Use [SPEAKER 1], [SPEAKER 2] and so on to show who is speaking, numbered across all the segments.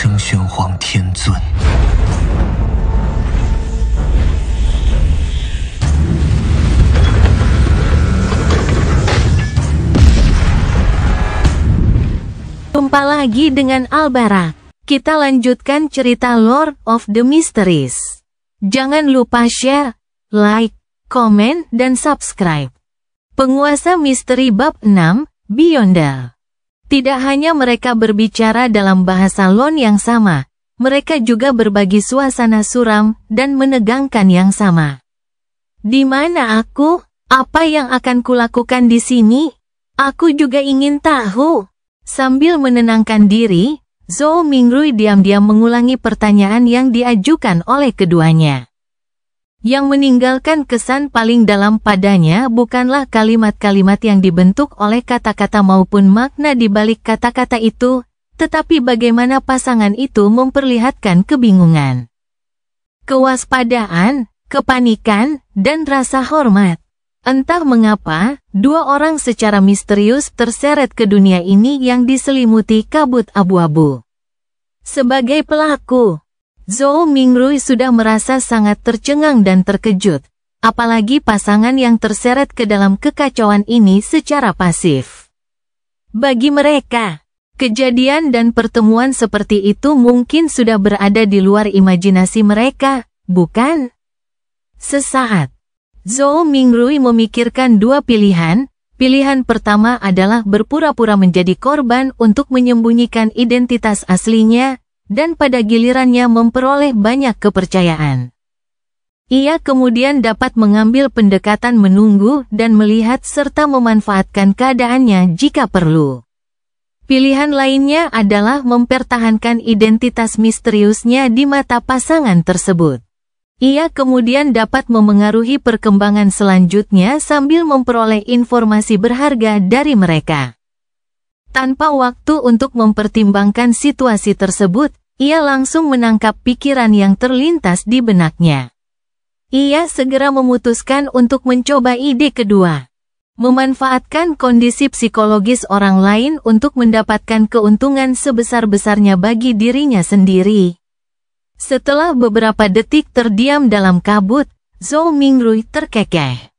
[SPEAKER 1] 称玄黄天尊。
[SPEAKER 2] Jumpa lagi dengan Albarak. Kita lanjutkan cerita Lord of the Mysteries. Jangan lupa share, like, komen, dan subscribe. Penguasa misteri bab 6, Beyonder. Tidak hanya mereka berbicara dalam bahasa Lon yang sama, mereka juga berbagi suasana suram dan menegangkan yang sama. Di mana aku? Apa yang akan kulakukan di sini? Aku juga ingin tahu. Sambil menenangkan diri, Zhou Mingrui diam-diam mengulangi pertanyaan yang diajukan oleh keduanya. Yang meninggalkan kesan paling dalam padanya bukanlah kalimat-kalimat yang dibentuk oleh kata-kata maupun makna di balik kata-kata itu, tetapi bagaimana pasangan itu memperlihatkan kebingungan, kewaspadaan, kepanikan, dan rasa hormat. Entah mengapa, dua orang secara misterius terseret ke dunia ini yang diselimuti kabut abu-abu. Sebagai pelaku, Zhou Mingrui sudah merasa sangat tercengang dan terkejut, apalagi pasangan yang terseret ke dalam kekacauan ini secara pasif. Bagi mereka, kejadian dan pertemuan seperti itu mungkin sudah berada di luar imajinasi mereka, bukan? Sesaat, Zhou Mingrui memikirkan dua pilihan. Pilihan pertama adalah berpura-pura menjadi korban untuk menyembunyikan identitas aslinya, dan pada gilirannya memperoleh banyak kepercayaan. Ia kemudian dapat mengambil pendekatan menunggu dan melihat serta memanfaatkan keadaannya jika perlu. Pilihan lainnya adalah mempertahankan identitas misteriusnya di mata pasangan tersebut. Ia kemudian dapat memengaruhi perkembangan selanjutnya sambil memperoleh informasi berharga dari mereka. Tanpa waktu untuk mempertimbangkan situasi tersebut, ia langsung menangkap pikiran yang terlintas di benaknya. Ia segera memutuskan untuk mencoba ide kedua. Memanfaatkan kondisi psikologis orang lain untuk mendapatkan keuntungan sebesar-besarnya bagi dirinya sendiri. Setelah beberapa detik terdiam dalam kabut, Zhou Mingrui terkekeh.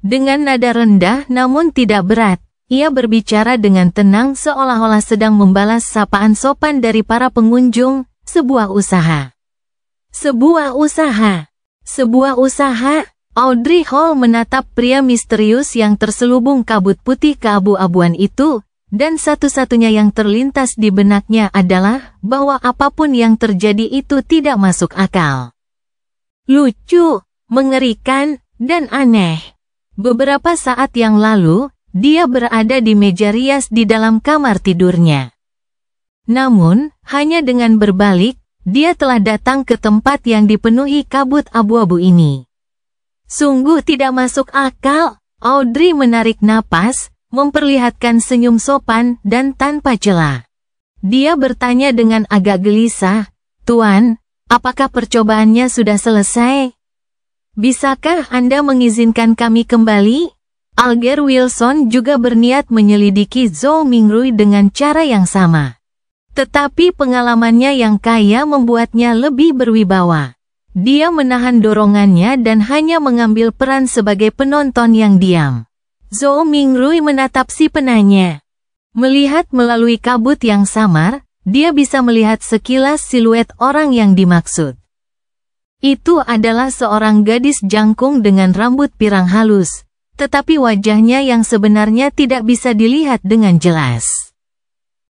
[SPEAKER 2] Dengan nada rendah namun tidak berat, ia berbicara dengan tenang seolah-olah sedang membalas sapaan sopan dari para pengunjung, sebuah usaha. Sebuah usaha. Sebuah usaha. Audrey Hall menatap pria misterius yang terselubung kabut putih keabu-abuan itu, dan satu-satunya yang terlintas di benaknya adalah bahwa apapun yang terjadi itu tidak masuk akal. Lucu, mengerikan, dan aneh. Beberapa saat yang lalu, dia berada di meja rias di dalam kamar tidurnya. Namun, hanya dengan berbalik, dia telah datang ke tempat yang dipenuhi kabut abu-abu ini. Sungguh tidak masuk akal. Audrey menarik napas, memperlihatkan senyum sopan dan tanpa celah. Dia bertanya dengan agak gelisah, "Tuan, apakah percobaannya sudah selesai? Bisakah Anda mengizinkan kami kembali?" Alger Wilson juga berniat menyelidiki Zhou Mingrui dengan cara yang sama. Tetapi pengalamannya yang kaya membuatnya lebih berwibawa. Dia menahan dorongannya dan hanya mengambil peran sebagai penonton yang diam. Zhou Mingrui menatap si penanya. Melihat melalui kabut yang samar, dia bisa melihat sekilas siluet orang yang dimaksud. Itu adalah seorang gadis jangkung dengan rambut pirang halus, tetapi wajahnya yang sebenarnya tidak bisa dilihat dengan jelas.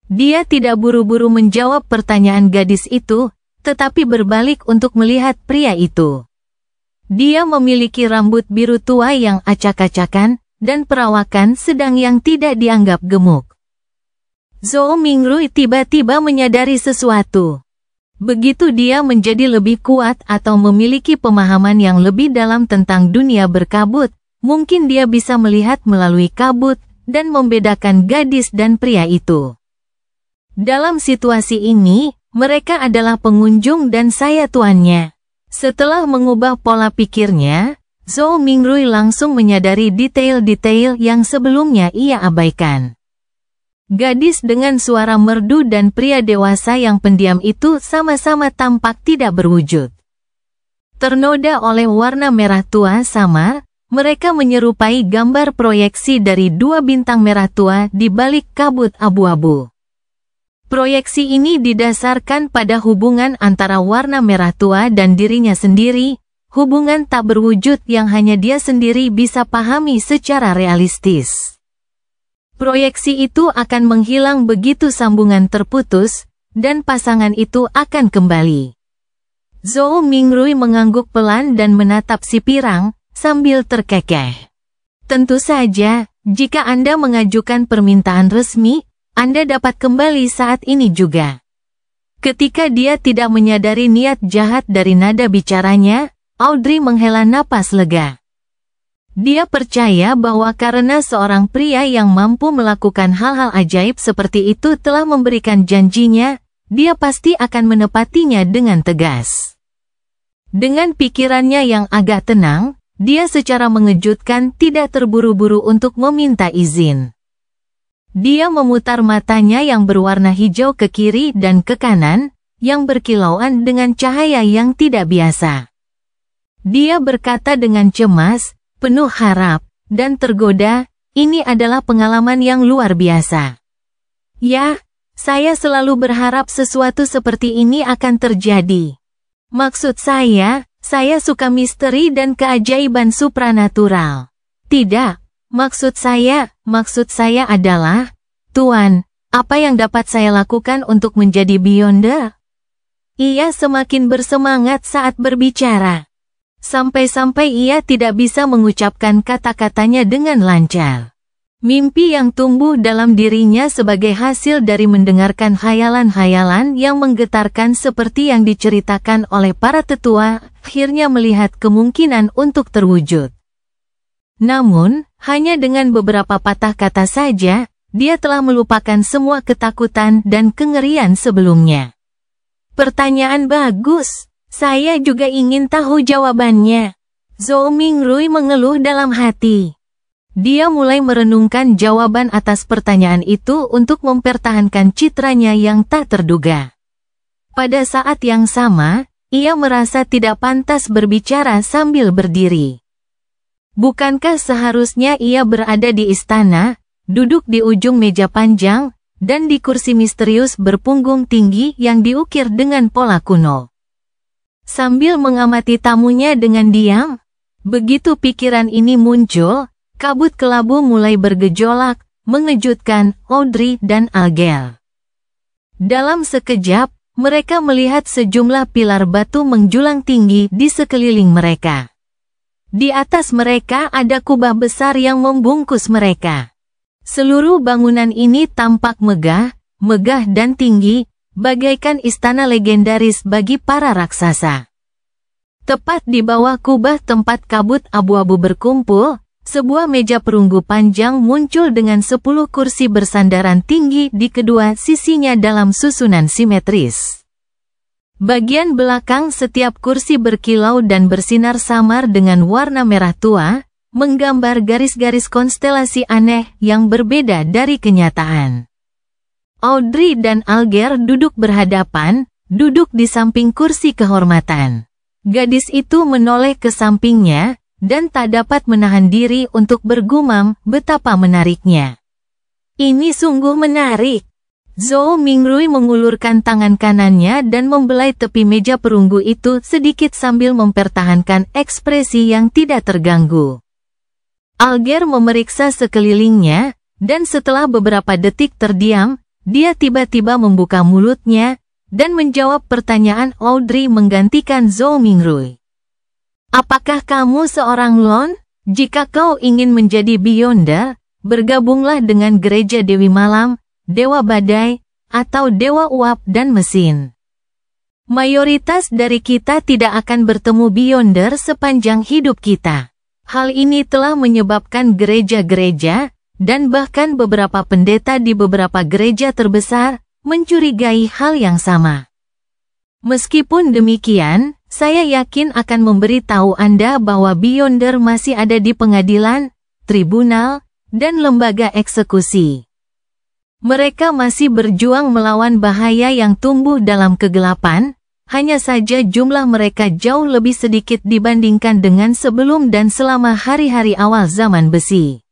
[SPEAKER 2] Dia tidak buru-buru menjawab pertanyaan gadis itu, tetapi berbalik untuk melihat pria itu. Dia memiliki rambut biru tua yang acak-acakan, dan perawakan sedang yang tidak dianggap gemuk. Zhou Mingrui tiba-tiba menyadari sesuatu. Begitu dia menjadi lebih kuat atau memiliki pemahaman yang lebih dalam tentang dunia berkabut, mungkin dia bisa melihat melalui kabut dan membedakan gadis dan pria itu. Dalam situasi ini, mereka adalah pengunjung dan saya tuannya. Setelah mengubah pola pikirnya, Zhou Mingrui langsung menyadari detail-detail yang sebelumnya ia abaikan. Gadis dengan suara merdu dan pria dewasa yang pendiam itu sama-sama tampak tidak berwujud. Ternoda oleh warna merah tua samar, mereka menyerupai gambar proyeksi dari dua bintang merah tua di balik kabut abu-abu. Proyeksi ini didasarkan pada hubungan antara warna merah tua dan dirinya sendiri, hubungan tak berwujud yang hanya dia sendiri bisa pahami secara realistis. Proyeksi itu akan menghilang begitu sambungan terputus, dan pasangan itu akan kembali. Zhou Mingrui mengangguk pelan dan menatap si pirang, sambil terkekeh. Tentu saja, jika Anda mengajukan permintaan resmi, Anda dapat kembali saat ini juga. Ketika dia tidak menyadari niat jahat dari nada bicaranya, Audrey menghela napas lega. Dia percaya bahwa karena seorang pria yang mampu melakukan hal-hal ajaib seperti itu telah memberikan janjinya, dia pasti akan menepatinya dengan tegas. Dengan pikirannya yang agak tenang, dia secara mengejutkan tidak terburu-buru untuk meminta izin. Dia memutar matanya yang berwarna hijau ke kiri dan ke kanan, yang berkilauan dengan cahaya yang tidak biasa. Dia berkata dengan cemas, penuh harap, dan tergoda, ini adalah pengalaman yang luar biasa. Ya, saya selalu berharap sesuatu seperti ini akan terjadi. Maksud saya suka misteri dan keajaiban supranatural. Tidak, maksud saya adalah, Tuan, apa yang dapat saya lakukan untuk menjadi Beyonder? Ia semakin bersemangat saat berbicara. Sampai-sampai ia tidak bisa mengucapkan kata-katanya dengan lancar. Mimpi yang tumbuh dalam dirinya sebagai hasil dari mendengarkan khayalan-khayalan yang menggetarkan seperti yang diceritakan oleh para tetua, akhirnya melihat kemungkinan untuk terwujud. Namun, hanya dengan beberapa patah kata saja, dia telah melupakan semua ketakutan dan kengerian sebelumnya. Pertanyaan bagus. Saya juga ingin tahu jawabannya. Zhou Mingrui mengeluh dalam hati. Dia mulai merenungkan jawaban atas pertanyaan itu untuk mempertahankan citranya yang tak terduga. Pada saat yang sama, ia merasa tidak pantas berbicara sambil berdiri. Bukankah seharusnya ia berada di istana, duduk di ujung meja panjang, dan di kursi misterius berpunggung tinggi yang diukir dengan pola kuno? Sambil mengamati tamunya dengan diam, begitu pikiran ini muncul, kabut kelabu mulai bergejolak, mengejutkan Audrey dan Alger. Dalam sekejap, mereka melihat sejumlah pilar batu menjulang tinggi di sekeliling mereka. Di atas mereka ada kubah besar yang membungkus mereka. Seluruh bangunan ini tampak megah dan tinggi, bagaikan istana legendaris bagi para raksasa. Tepat di bawah kubah tempat kabut abu-abu berkumpul, sebuah meja perunggu panjang muncul dengan 10 kursi bersandaran tinggi di kedua sisinya dalam susunan simetris. Bagian belakang setiap kursi berkilau dan bersinar samar dengan warna merah tua, menggambar garis-garis konstelasi aneh yang berbeda dari kenyataan. Audrey dan Alger duduk berhadapan, duduk di samping kursi kehormatan. Gadis itu menoleh ke sampingnya, dan tak dapat menahan diri untuk bergumam betapa menariknya. Ini sungguh menarik. Zhou Mingrui mengulurkan tangan kanannya dan membelai tepi meja perunggu itu sedikit sambil mempertahankan ekspresi yang tidak terganggu. Alger memeriksa sekelilingnya, dan setelah beberapa detik terdiam, dia tiba-tiba membuka mulutnya, dan menjawab pertanyaan Audrey menggantikan Zhou Mingrui. Apakah kamu seorang Lon? Jika kau ingin menjadi Beyonder, bergabunglah dengan Gereja Dewi Malam, Dewa Badai, atau Dewa Uap dan Mesin. Mayoritas dari kita tidak akan bertemu Beyonder sepanjang hidup kita. Hal ini telah menyebabkan gereja-gereja, dan bahkan beberapa pendeta di beberapa gereja terbesar, mencurigai hal yang sama. Meskipun demikian, saya yakin akan memberitahu Anda bahwa Beyonder masih ada di pengadilan, tribunal, dan lembaga eksekusi. Mereka masih berjuang melawan bahaya yang tumbuh dalam kegelapan, hanya saja jumlah mereka jauh lebih sedikit dibandingkan dengan sebelum dan selama hari-hari awal zaman besi.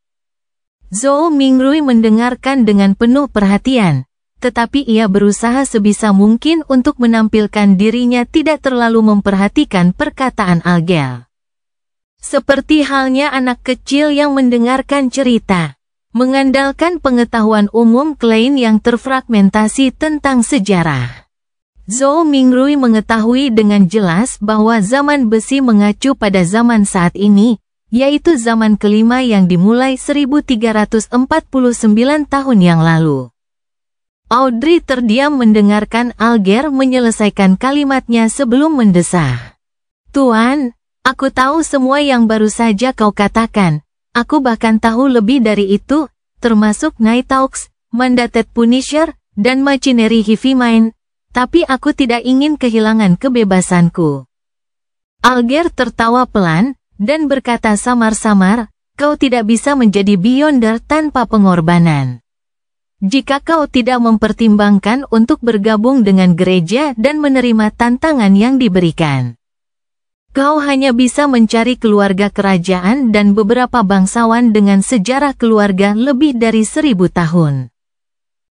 [SPEAKER 2] Zhou Mingrui mendengarkan dengan penuh perhatian, tetapi ia berusaha sebisa mungkin untuk menampilkan dirinya tidak terlalu memperhatikan perkataan Alger. Seperti halnya anak kecil yang mendengarkan cerita. Mengandalkan pengetahuan umum Klein yang terfragmentasi tentang sejarah. Zhou Mingrui mengetahui dengan jelas bahwa zaman besi mengacu pada zaman saat ini, yaitu zaman kelima yang dimulai 1349 tahun yang lalu. Audrey terdiam mendengarkan Alger menyelesaikan kalimatnya sebelum mendesah. Tuan, aku tahu semua yang baru saja kau katakan. Aku bahkan tahu lebih dari itu, termasuk Nighthawks, Mandated Punisher, dan Machinery Heavy Mine, tapi aku tidak ingin kehilangan kebebasanku. Alger tertawa pelan, dan berkata samar-samar, kau tidak bisa menjadi Beyonder tanpa pengorbanan. Jika kau tidak mempertimbangkan untuk bergabung dengan gereja dan menerima tantangan yang diberikan. Kau hanya bisa mencari keluarga kerajaan dan beberapa bangsawan dengan sejarah keluarga lebih dari 1000 tahun.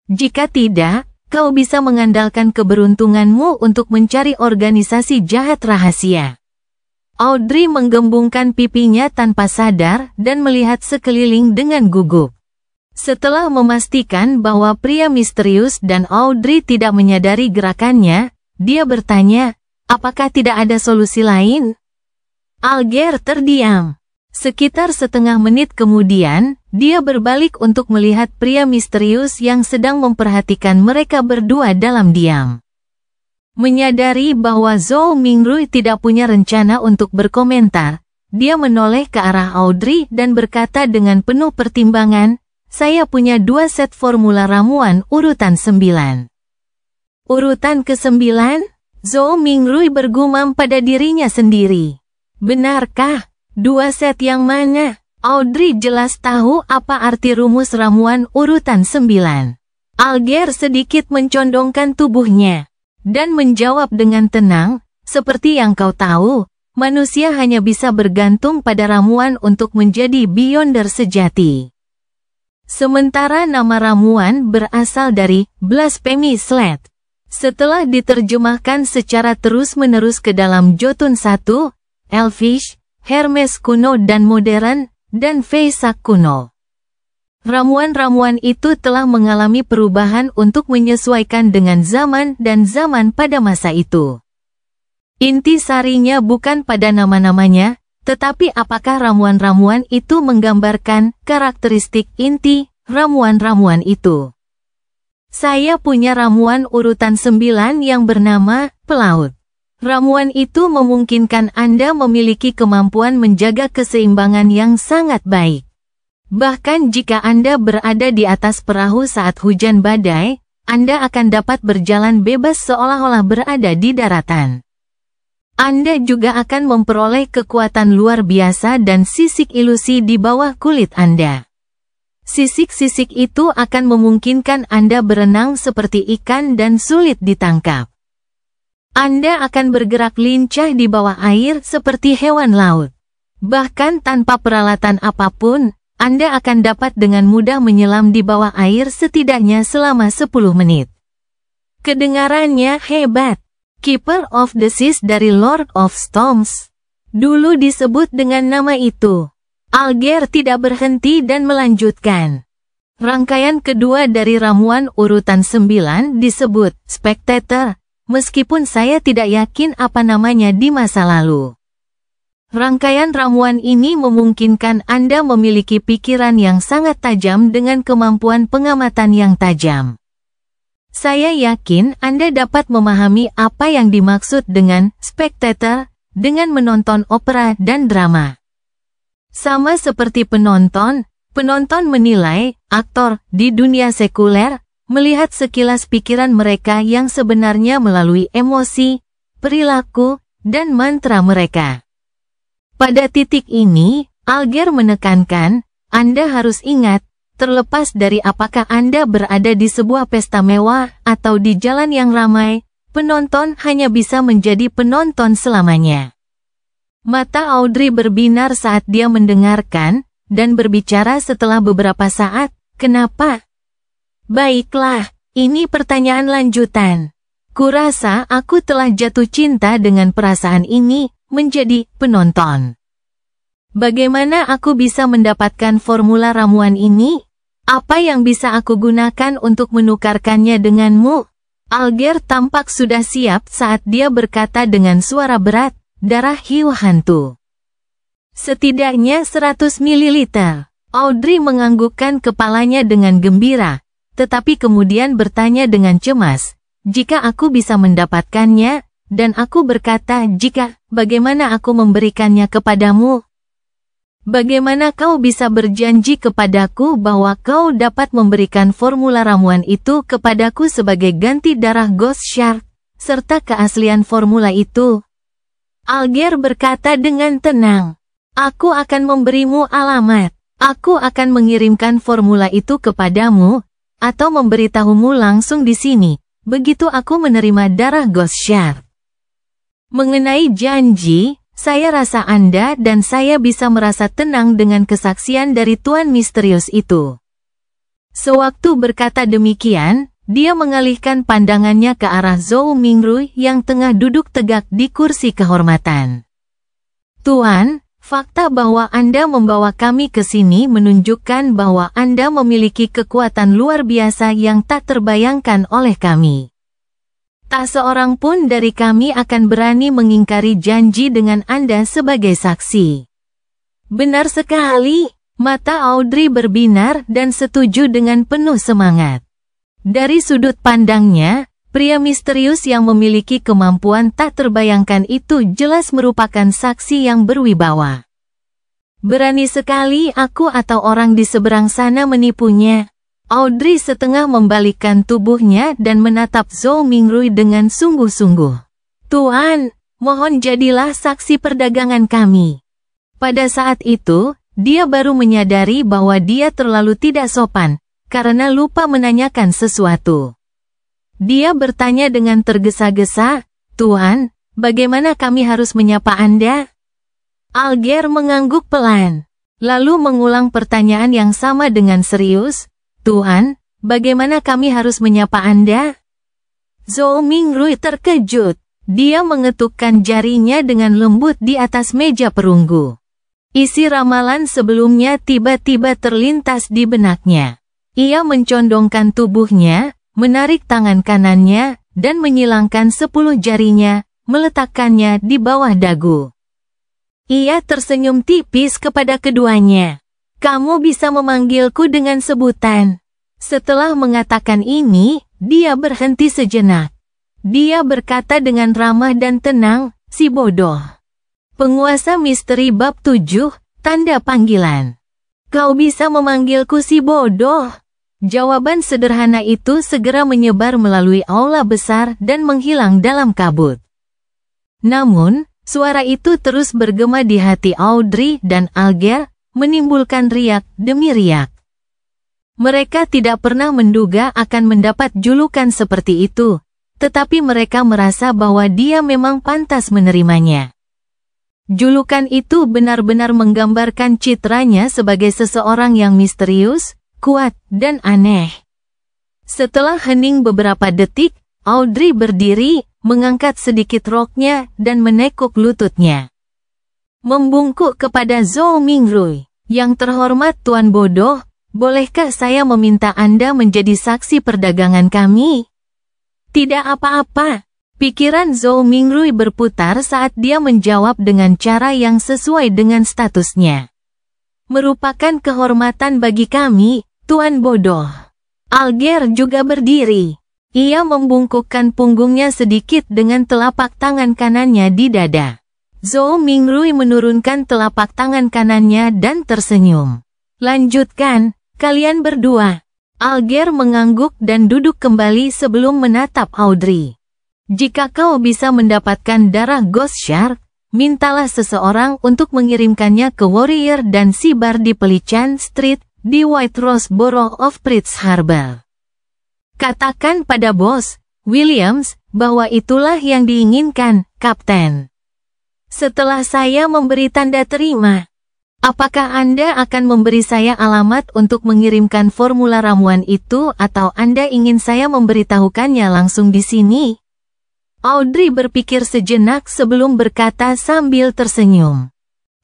[SPEAKER 2] Jika tidak, kau bisa mengandalkan keberuntunganmu untuk mencari organisasi jahat rahasia. Audrey menggembungkan pipinya tanpa sadar dan melihat sekeliling dengan gugup. Setelah memastikan bahwa pria misterius dan Audrey tidak menyadari gerakannya, dia bertanya, apakah tidak ada solusi lain? Alger terdiam. Sekitar setengah menit kemudian, dia berbalik untuk melihat pria misterius yang sedang memperhatikan mereka berdua dalam diam. Menyadari bahwa Zhou Mingrui tidak punya rencana untuk berkomentar, dia menoleh ke arah Audrey dan berkata dengan penuh pertimbangan, saya punya 2 set formula ramuan urutan 9. Urutan ke-9? Zhou Mingrui bergumam pada dirinya sendiri. Benarkah? 2 set yang mana? Audrey jelas tahu apa arti rumus ramuan urutan 9. Alger sedikit mencondongkan tubuhnya, dan menjawab dengan tenang, seperti yang kau tahu, manusia hanya bisa bergantung pada ramuan untuk menjadi Beyonder sejati. Sementara nama ramuan berasal dari Blasphemy Slate. Setelah diterjemahkan secara terus-menerus ke dalam Jotun 1, Elvish, Hermes kuno dan modern, dan Vesak kuno. Ramuan-ramuan itu telah mengalami perubahan untuk menyesuaikan dengan zaman dan zaman pada masa itu. Inti sarinya bukan pada nama-namanya, tetapi apakah ramuan-ramuan itu menggambarkan karakteristik inti ramuan-ramuan itu. Saya punya ramuan urutan 9 yang bernama Pelaut. Ramuan itu memungkinkan Anda memiliki kemampuan menjaga keseimbangan yang sangat baik. Bahkan jika Anda berada di atas perahu saat hujan badai, Anda akan dapat berjalan bebas seolah-olah berada di daratan. Anda juga akan memperoleh kekuatan luar biasa dan sisik ilusi di bawah kulit Anda. Sisik-sisik itu akan memungkinkan Anda berenang seperti ikan dan sulit ditangkap. Anda akan bergerak lincah di bawah air seperti hewan laut. Bahkan tanpa peralatan apapun, Anda akan dapat dengan mudah menyelam di bawah air setidaknya selama 10 menit. Kedengarannya hebat. Keeper of the Seas dari Lord of Storms. Dulu disebut dengan nama itu. Alger tidak berhenti dan melanjutkan. Rangkaian kedua dari ramuan urutan 9 disebut Spectator, meskipun saya tidak yakin apa namanya di masa lalu. Rangkaian ramuan ini memungkinkan Anda memiliki pikiran yang sangat tajam dengan kemampuan pengamatan yang tajam. Saya yakin Anda dapat memahami apa yang dimaksud dengan Spectator dengan menonton opera dan drama. Sama seperti penonton menilai aktor di dunia sekuler, melihat sekilas pikiran mereka yang sebenarnya melalui emosi, perilaku, dan mantra mereka. Pada titik ini, Alger menekankan, Anda harus ingat, terlepas dari apakah Anda berada di sebuah pesta mewah atau di jalan yang ramai, penonton hanya bisa menjadi penonton selamanya. Mata Audrey berbinar saat dia mendengarkan, dan berbicara setelah beberapa saat, kenapa? Baiklah, ini pertanyaan lanjutan. Kurasa aku telah jatuh cinta dengan perasaan ini, menjadi penonton. Bagaimana aku bisa mendapatkan formula ramuan ini? Apa yang bisa aku gunakan untuk menukarkannya denganmu? Alger tampak sudah siap saat dia berkata dengan suara berat, darah hiu hantu. Setidaknya 100 ml. Audrey menganggukkan kepalanya dengan gembira, tetapi kemudian bertanya dengan cemas, jika aku bisa mendapatkannya, dan aku berkata jika, bagaimana aku memberikannya kepadamu? Bagaimana kau bisa berjanji kepadaku bahwa kau dapat memberikan formula ramuan itu kepadaku sebagai ganti darah Ghost Shark, serta keaslian formula itu? Alger berkata dengan tenang, aku akan memberimu alamat, aku akan mengirimkan formula itu kepadamu, atau memberitahumu langsung di sini, begitu aku menerima darah Ghost Shark. Mengenai janji, saya rasa Anda dan saya bisa merasa tenang dengan kesaksian dari Tuan Misterius itu. Sewaktu berkata demikian, dia mengalihkan pandangannya ke arah Zhou Mingrui yang tengah duduk tegak di kursi kehormatan. Tuan, fakta bahwa Anda membawa kami ke sini menunjukkan bahwa Anda memiliki kekuatan luar biasa yang tak terbayangkan oleh kami. Tak seorang pun dari kami akan berani mengingkari janji dengan Anda sebagai saksi. Benar sekali, mata Audrey berbinar dan setuju dengan penuh semangat. Dari sudut pandangnya, pria misterius yang memiliki kemampuan tak terbayangkan itu jelas merupakan saksi yang berwibawa. Berani sekali aku atau orang di seberang sana menipunya. Audrey setengah membalikkan tubuhnya dan menatap Zhou Mingrui dengan sungguh-sungguh. Tuan, mohon jadilah saksi perdagangan kami. Pada saat itu, dia baru menyadari bahwa dia terlalu tidak sopan, karena lupa menanyakan sesuatu. Dia bertanya dengan tergesa-gesa, Tuan, bagaimana kami harus menyapa Anda? Alger mengangguk pelan, lalu mengulang pertanyaan yang sama dengan serius, Tuan, bagaimana kami harus menyapa Anda? Zhou Mingrui terkejut. Dia mengetukkan jarinya dengan lembut di atas meja perunggu. Isi ramalan sebelumnya tiba-tiba terlintas di benaknya. Ia mencondongkan tubuhnya, menarik tangan kanannya, dan menyilangkan 10 jarinya, meletakkannya di bawah dagu. Ia tersenyum tipis kepada keduanya. Kamu bisa memanggilku dengan sebutan. Setelah mengatakan ini, dia berhenti sejenak. Dia berkata dengan ramah dan tenang, si bodoh. Penguasa misteri bab 7, tanda panggilan. Kau bisa memanggilku si bodoh? Jawaban sederhana itu segera menyebar melalui aula besar dan menghilang dalam kabut. Namun, suara itu terus bergema di hati Audrey dan Alger, menimbulkan riak demi riak. Mereka tidak pernah menduga akan mendapat julukan seperti itu, tetapi mereka merasa bahwa dia memang pantas menerimanya. Julukan itu benar-benar menggambarkan citranya sebagai seseorang yang misterius, kuat, dan aneh. Setelah hening beberapa detik, Audrey berdiri, mengangkat sedikit roknya, dan menekuk lututnya. Membungkuk kepada Zhou Mingrui, yang terhormat Tuan Bodoh, bolehkah saya meminta Anda menjadi saksi perdagangan kami? Tidak apa-apa. Pikiran Zhou Mingrui berputar saat dia menjawab dengan cara yang sesuai dengan statusnya. Merupakan kehormatan bagi kami, Tuan Bodoh. Alger juga berdiri. Ia membungkukkan punggungnya sedikit dengan telapak tangan kanannya di dada. Zhou Mingrui menurunkan telapak tangan kanannya dan tersenyum. Lanjutkan, kalian berdua. Alger mengangguk dan duduk kembali sebelum menatap Audrey. Jika kau bisa mendapatkan darah Ghost Shark, mintalah seseorang untuk mengirimkannya ke Warrior dan Sibar di Pelichan Street, di White Rose Borough of Pritz Harbor. Katakan pada Bos Williams bahwa itulah yang diinginkan, Kapten. Setelah saya memberi tanda terima, apakah Anda akan memberi saya alamat untuk mengirimkan formula ramuan itu atau Anda ingin saya memberitahukannya langsung di sini? Audrey berpikir sejenak sebelum berkata sambil tersenyum.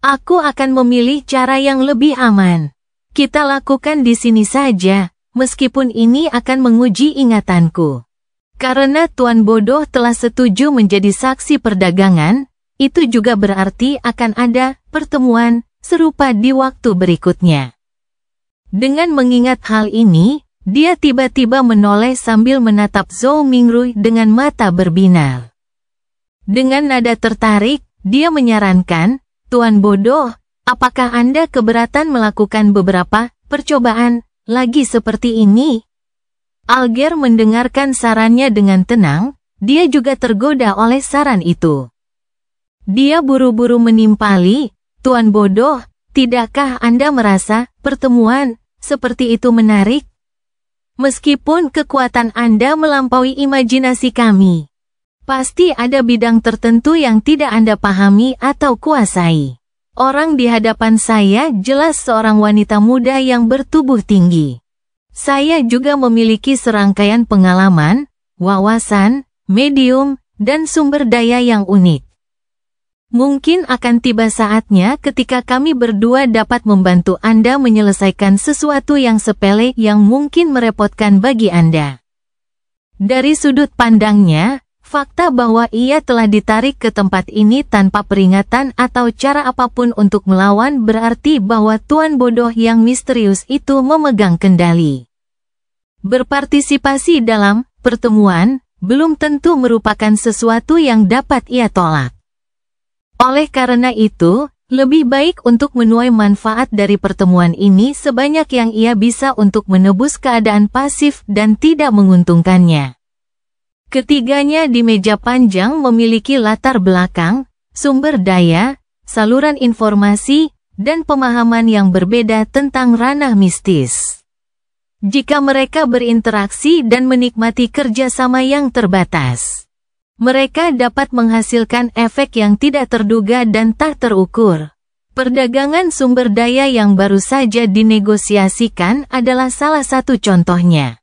[SPEAKER 2] Aku akan memilih cara yang lebih aman. Kita lakukan di sini saja, meskipun ini akan menguji ingatanku. Karena Tuan Bodoh telah setuju menjadi saksi perdagangan, itu juga berarti akan ada pertemuan serupa di waktu berikutnya. Dengan mengingat hal ini, dia tiba-tiba menoleh sambil menatap Zhou Mingrui dengan mata berbinar. Dengan nada tertarik, dia menyarankan, Tuan Bodoh, apakah Anda keberatan melakukan beberapa percobaan lagi seperti ini? Alger mendengarkan sarannya dengan tenang, dia juga tergoda oleh saran itu. Dia buru-buru menimpali, Tuan Bodoh, tidakkah Anda merasa pertemuan seperti itu menarik? Meskipun kekuatan Anda melampaui imajinasi kami, pasti ada bidang tertentu yang tidak Anda pahami atau kuasai. Orang di hadapan saya jelas seorang wanita muda yang bertubuh tinggi. Saya juga memiliki serangkaian pengalaman, wawasan, medium, dan sumber daya yang unik. Mungkin akan tiba saatnya ketika kami berdua dapat membantu Anda menyelesaikan sesuatu yang sepele yang mungkin merepotkan bagi Anda. Dari sudut pandangnya, fakta bahwa ia telah ditarik ke tempat ini tanpa peringatan atau cara apapun untuk melawan berarti bahwa Tuan Bodoh yang misterius itu memegang kendali. Berpartisipasi dalam pertemuan belum tentu merupakan sesuatu yang dapat ia tolak. Oleh karena itu, lebih baik untuk menuai manfaat dari pertemuan ini sebanyak yang ia bisa untuk menebus keadaan pasif dan tidak menguntungkannya. Ketiganya di meja panjang memiliki latar belakang, sumber daya, saluran informasi, dan pemahaman yang berbeda tentang ranah mistis. Jika mereka berinteraksi dan menikmati kerjasama yang terbatas, mereka dapat menghasilkan efek yang tidak terduga dan tak terukur. Perdagangan sumber daya yang baru saja dinegosiasikan adalah salah satu contohnya.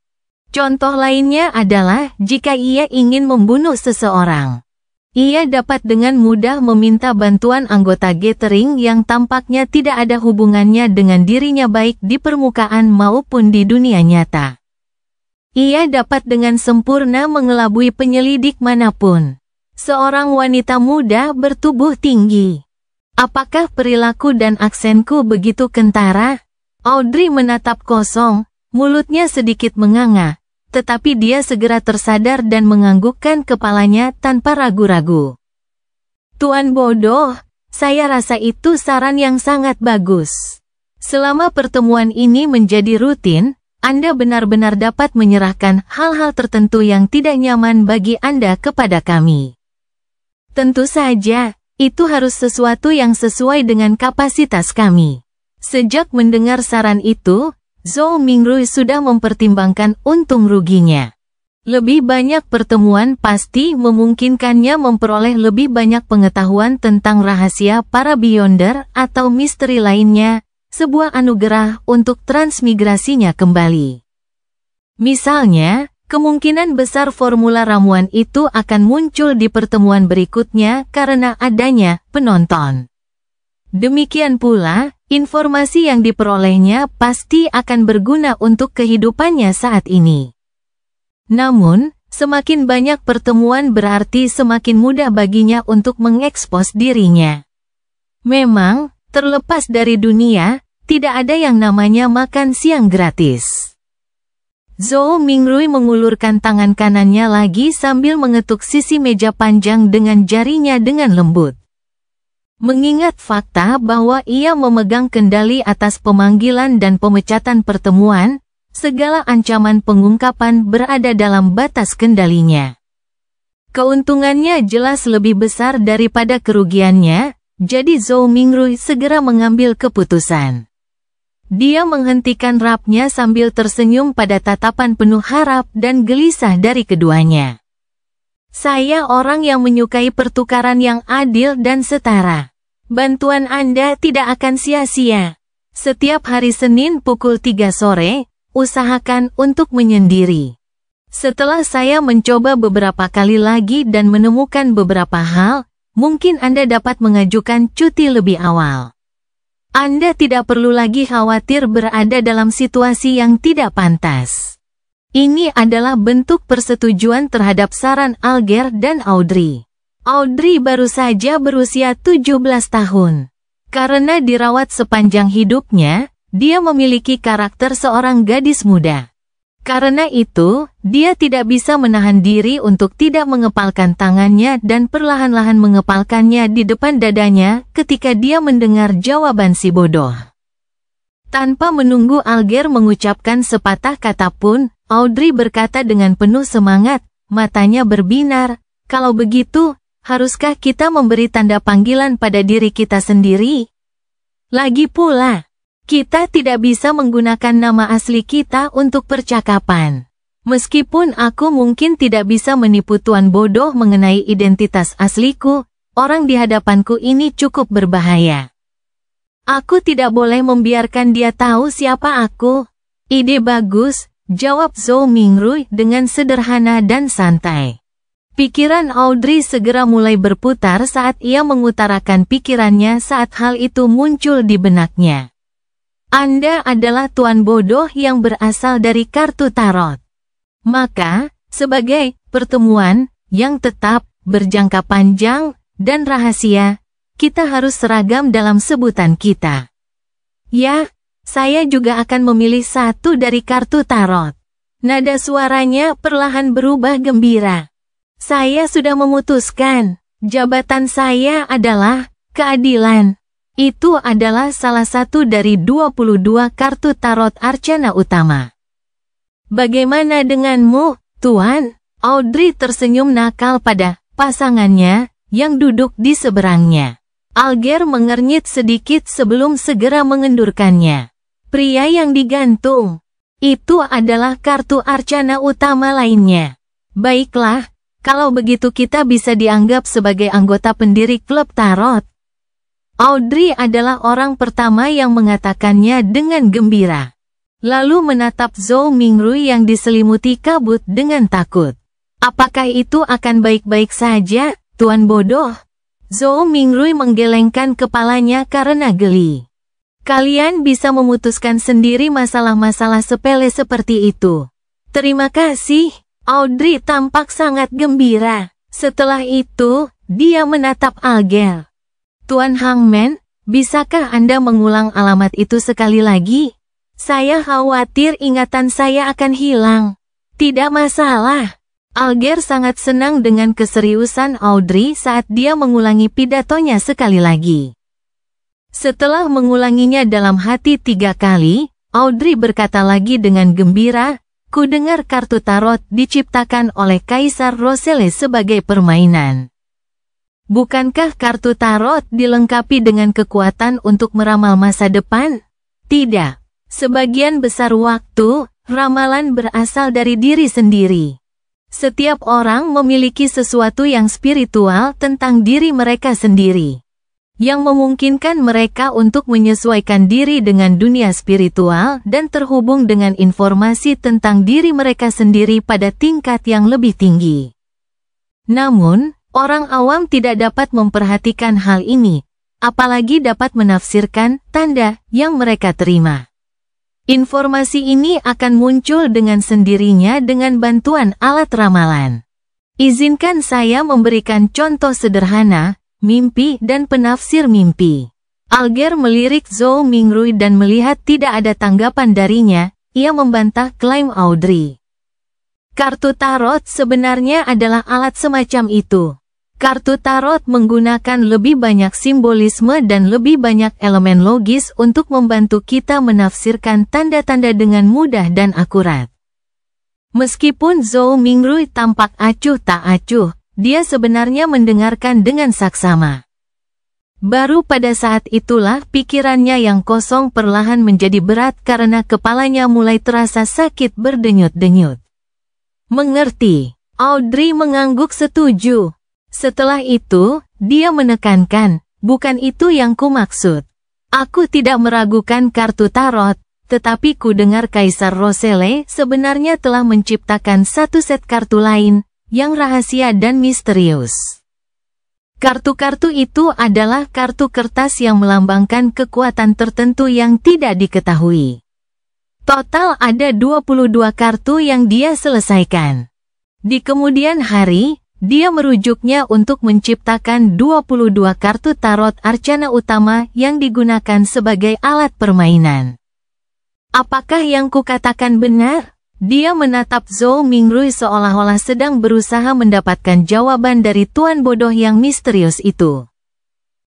[SPEAKER 2] Contoh lainnya adalah jika ia ingin membunuh seseorang. Ia dapat dengan mudah meminta bantuan anggota gathering yang tampaknya tidak ada hubungannya dengan dirinya baik di permukaan maupun di dunia nyata. Ia dapat dengan sempurna mengelabui penyelidik manapun. Seorang wanita muda bertubuh tinggi. Apakah perilaku dan aksenku begitu kentara? Audrey menatap kosong, mulutnya sedikit menganga, tetapi dia segera tersadar dan menganggukkan kepalanya tanpa ragu-ragu. Tuan Bodoh, saya rasa itu saran yang sangat bagus. Selama pertemuan ini menjadi rutin, Anda benar-benar dapat menyerahkan hal-hal tertentu yang tidak nyaman bagi Anda kepada kami. Tentu saja, itu harus sesuatu yang sesuai dengan kapasitas kami. Sejak mendengar saran itu, Zhou Mingrui sudah mempertimbangkan untung ruginya. Lebih banyak pertemuan pasti memungkinkannya memperoleh lebih banyak pengetahuan tentang rahasia para Beyonder atau misteri lainnya, sebuah anugerah untuk transmigrasinya kembali. Misalnya, kemungkinan besar formula ramuan itu akan muncul di pertemuan berikutnya karena adanya penonton. Demikian pula, informasi yang diperolehnya pasti akan berguna untuk kehidupannya saat ini. Namun, semakin banyak pertemuan berarti semakin mudah baginya untuk mengekspos dirinya. Memang, terlepas dari dunia, tidak ada yang namanya makan siang gratis. Zhou Mingrui mengulurkan tangan kanannya lagi sambil mengetuk sisi meja panjang dengan jarinya dengan lembut. Mengingat fakta bahwa ia memegang kendali atas pemanggilan dan pemecatan pertemuan, segala ancaman pengungkapan berada dalam batas kendalinya. Keuntungannya jelas lebih besar daripada kerugiannya, jadi Zhou Mingrui segera mengambil keputusan. dia menghentikan rapnya sambil tersenyum pada tatapan penuh harap dan gelisah dari keduanya. Saya orang yang menyukai pertukaran yang adil dan setara. Bantuan Anda tidak akan sia-sia. Setiap hari Senin pukul 3 sore, usahakan untuk menyendiri. Setelah saya mencoba beberapa kali lagi dan menemukan beberapa hal, mungkin Anda dapat mengajukan cuti lebih awal. Anda tidak perlu lagi khawatir berada dalam situasi yang tidak pantas. Ini adalah bentuk persetujuan terhadap saran Alger dan Audrey. Audrey baru saja berusia 17 tahun. Karena dirawat sepanjang hidupnya, dia memiliki karakter seorang gadis muda. Karena itu, dia tidak bisa menahan diri untuk tidak mengepalkan tangannya dan perlahan-lahan mengepalkannya di depan dadanya ketika dia mendengar jawaban si bodoh. Tanpa menunggu Alger mengucapkan sepatah kata pun, Audrey berkata dengan penuh semangat, matanya berbinar, "Kalau begitu, haruskah kita memberi tanda panggilan pada diri kita sendiri? Lagi pula, kita tidak bisa menggunakan nama asli kita untuk percakapan. Meskipun aku mungkin tidak bisa menipu tuan bodoh mengenai identitas asliku, orang di hadapanku ini cukup berbahaya. Aku tidak boleh membiarkan dia tahu siapa aku." "Ide bagus," jawab Zhou Mingrui dengan sederhana dan santai. Pikiran Audrey segera mulai berputar saat ia mengutarakan pikirannya saat hal itu muncul di benaknya. "Anda adalah tuan bodoh yang berasal dari kartu tarot. Maka, sebagai pertemuan yang tetap, berjangka panjang, dan rahasia, kita harus seragam dalam sebutan kita." "Ya, saya juga akan memilih satu dari kartu tarot." Nada suaranya perlahan berubah gembira. "Saya sudah memutuskan. Jabatan saya adalah keadilan." Itu adalah salah satu dari 22 kartu tarot Arcana Utama. "Bagaimana denganmu, Tuan?" Audrey tersenyum nakal pada pasangannya yang duduk di seberangnya. Alger mengernyit sedikit sebelum segera mengendurkannya. "Pria yang digantung. Itu adalah kartu Arcana Utama lainnya. Baiklah, kalau begitu kita bisa dianggap sebagai anggota pendiri klub tarot." Audrey adalah orang pertama yang mengatakannya dengan gembira. Lalu menatap Zhou Mingrui yang diselimuti kabut dengan takut. "Apakah itu akan baik-baik saja, tuan bodoh?" Zhou Mingrui menggelengkan kepalanya karena geli. "Kalian bisa memutuskan sendiri masalah-masalah sepele seperti itu." "Terima kasih." Audrey tampak sangat gembira. Setelah itu, dia menatap Alger. "Tuan Hangman, bisakah Anda mengulang alamat itu sekali lagi? Saya khawatir ingatan saya akan hilang." "Tidak masalah." Alger sangat senang dengan keseriusan Audrey saat dia mengulangi pidatonya sekali lagi. Setelah mengulanginya dalam hati 3 kali, Audrey berkata lagi dengan gembira, "Ku dengar kartu tarot diciptakan oleh Kaisar Roselle sebagai permainan. Bukankah kartu tarot dilengkapi dengan kekuatan untuk meramal masa depan? Tidak. Sebagian besar waktu, ramalan berasal dari diri sendiri. Setiap orang memiliki sesuatu yang spiritual tentang diri mereka sendiri, yang memungkinkan mereka untuk menyesuaikan diri dengan dunia spiritual dan terhubung dengan informasi tentang diri mereka sendiri pada tingkat yang lebih tinggi. Namun, orang awam tidak dapat memperhatikan hal ini, apalagi dapat menafsirkan tanda yang mereka terima. Informasi ini akan muncul dengan sendirinya dengan bantuan alat ramalan. Izinkan saya memberikan contoh sederhana, mimpi dan penafsir mimpi. Alger melirik Zhou Mingrui dan melihat tidak ada tanggapan darinya, ia membantah klaim Audrey. Kartu tarot sebenarnya adalah alat semacam itu. Kartu tarot menggunakan lebih banyak simbolisme dan lebih banyak elemen logis untuk membantu kita menafsirkan tanda-tanda dengan mudah dan akurat. Meskipun Zhou Mingrui tampak acuh tak acuh, dia sebenarnya mendengarkan dengan saksama. Baru pada saat itulah pikirannya yang kosong perlahan menjadi berat karena kepalanya mulai terasa sakit berdenyut-denyut. Mengerti, Audrey mengangguk setuju. Setelah itu, dia menekankan, bukan itu yang kumaksud. Aku tidak meragukan kartu tarot, tetapi ku dengar Kaisar Roselle sebenarnya telah menciptakan satu set kartu lain, yang rahasia dan misterius. Kartu-kartu itu adalah kartu kertas yang melambangkan kekuatan tertentu yang tidak diketahui. Total ada 22 kartu yang dia selesaikan. Di kemudian hari, dia merujuknya untuk menciptakan 22 kartu tarot arcana utama yang digunakan sebagai alat permainan. Apakah yang kukatakan benar? Dia menatap Zhou Mingrui seolah-olah sedang berusaha mendapatkan jawaban dari tuan bodoh yang misterius itu.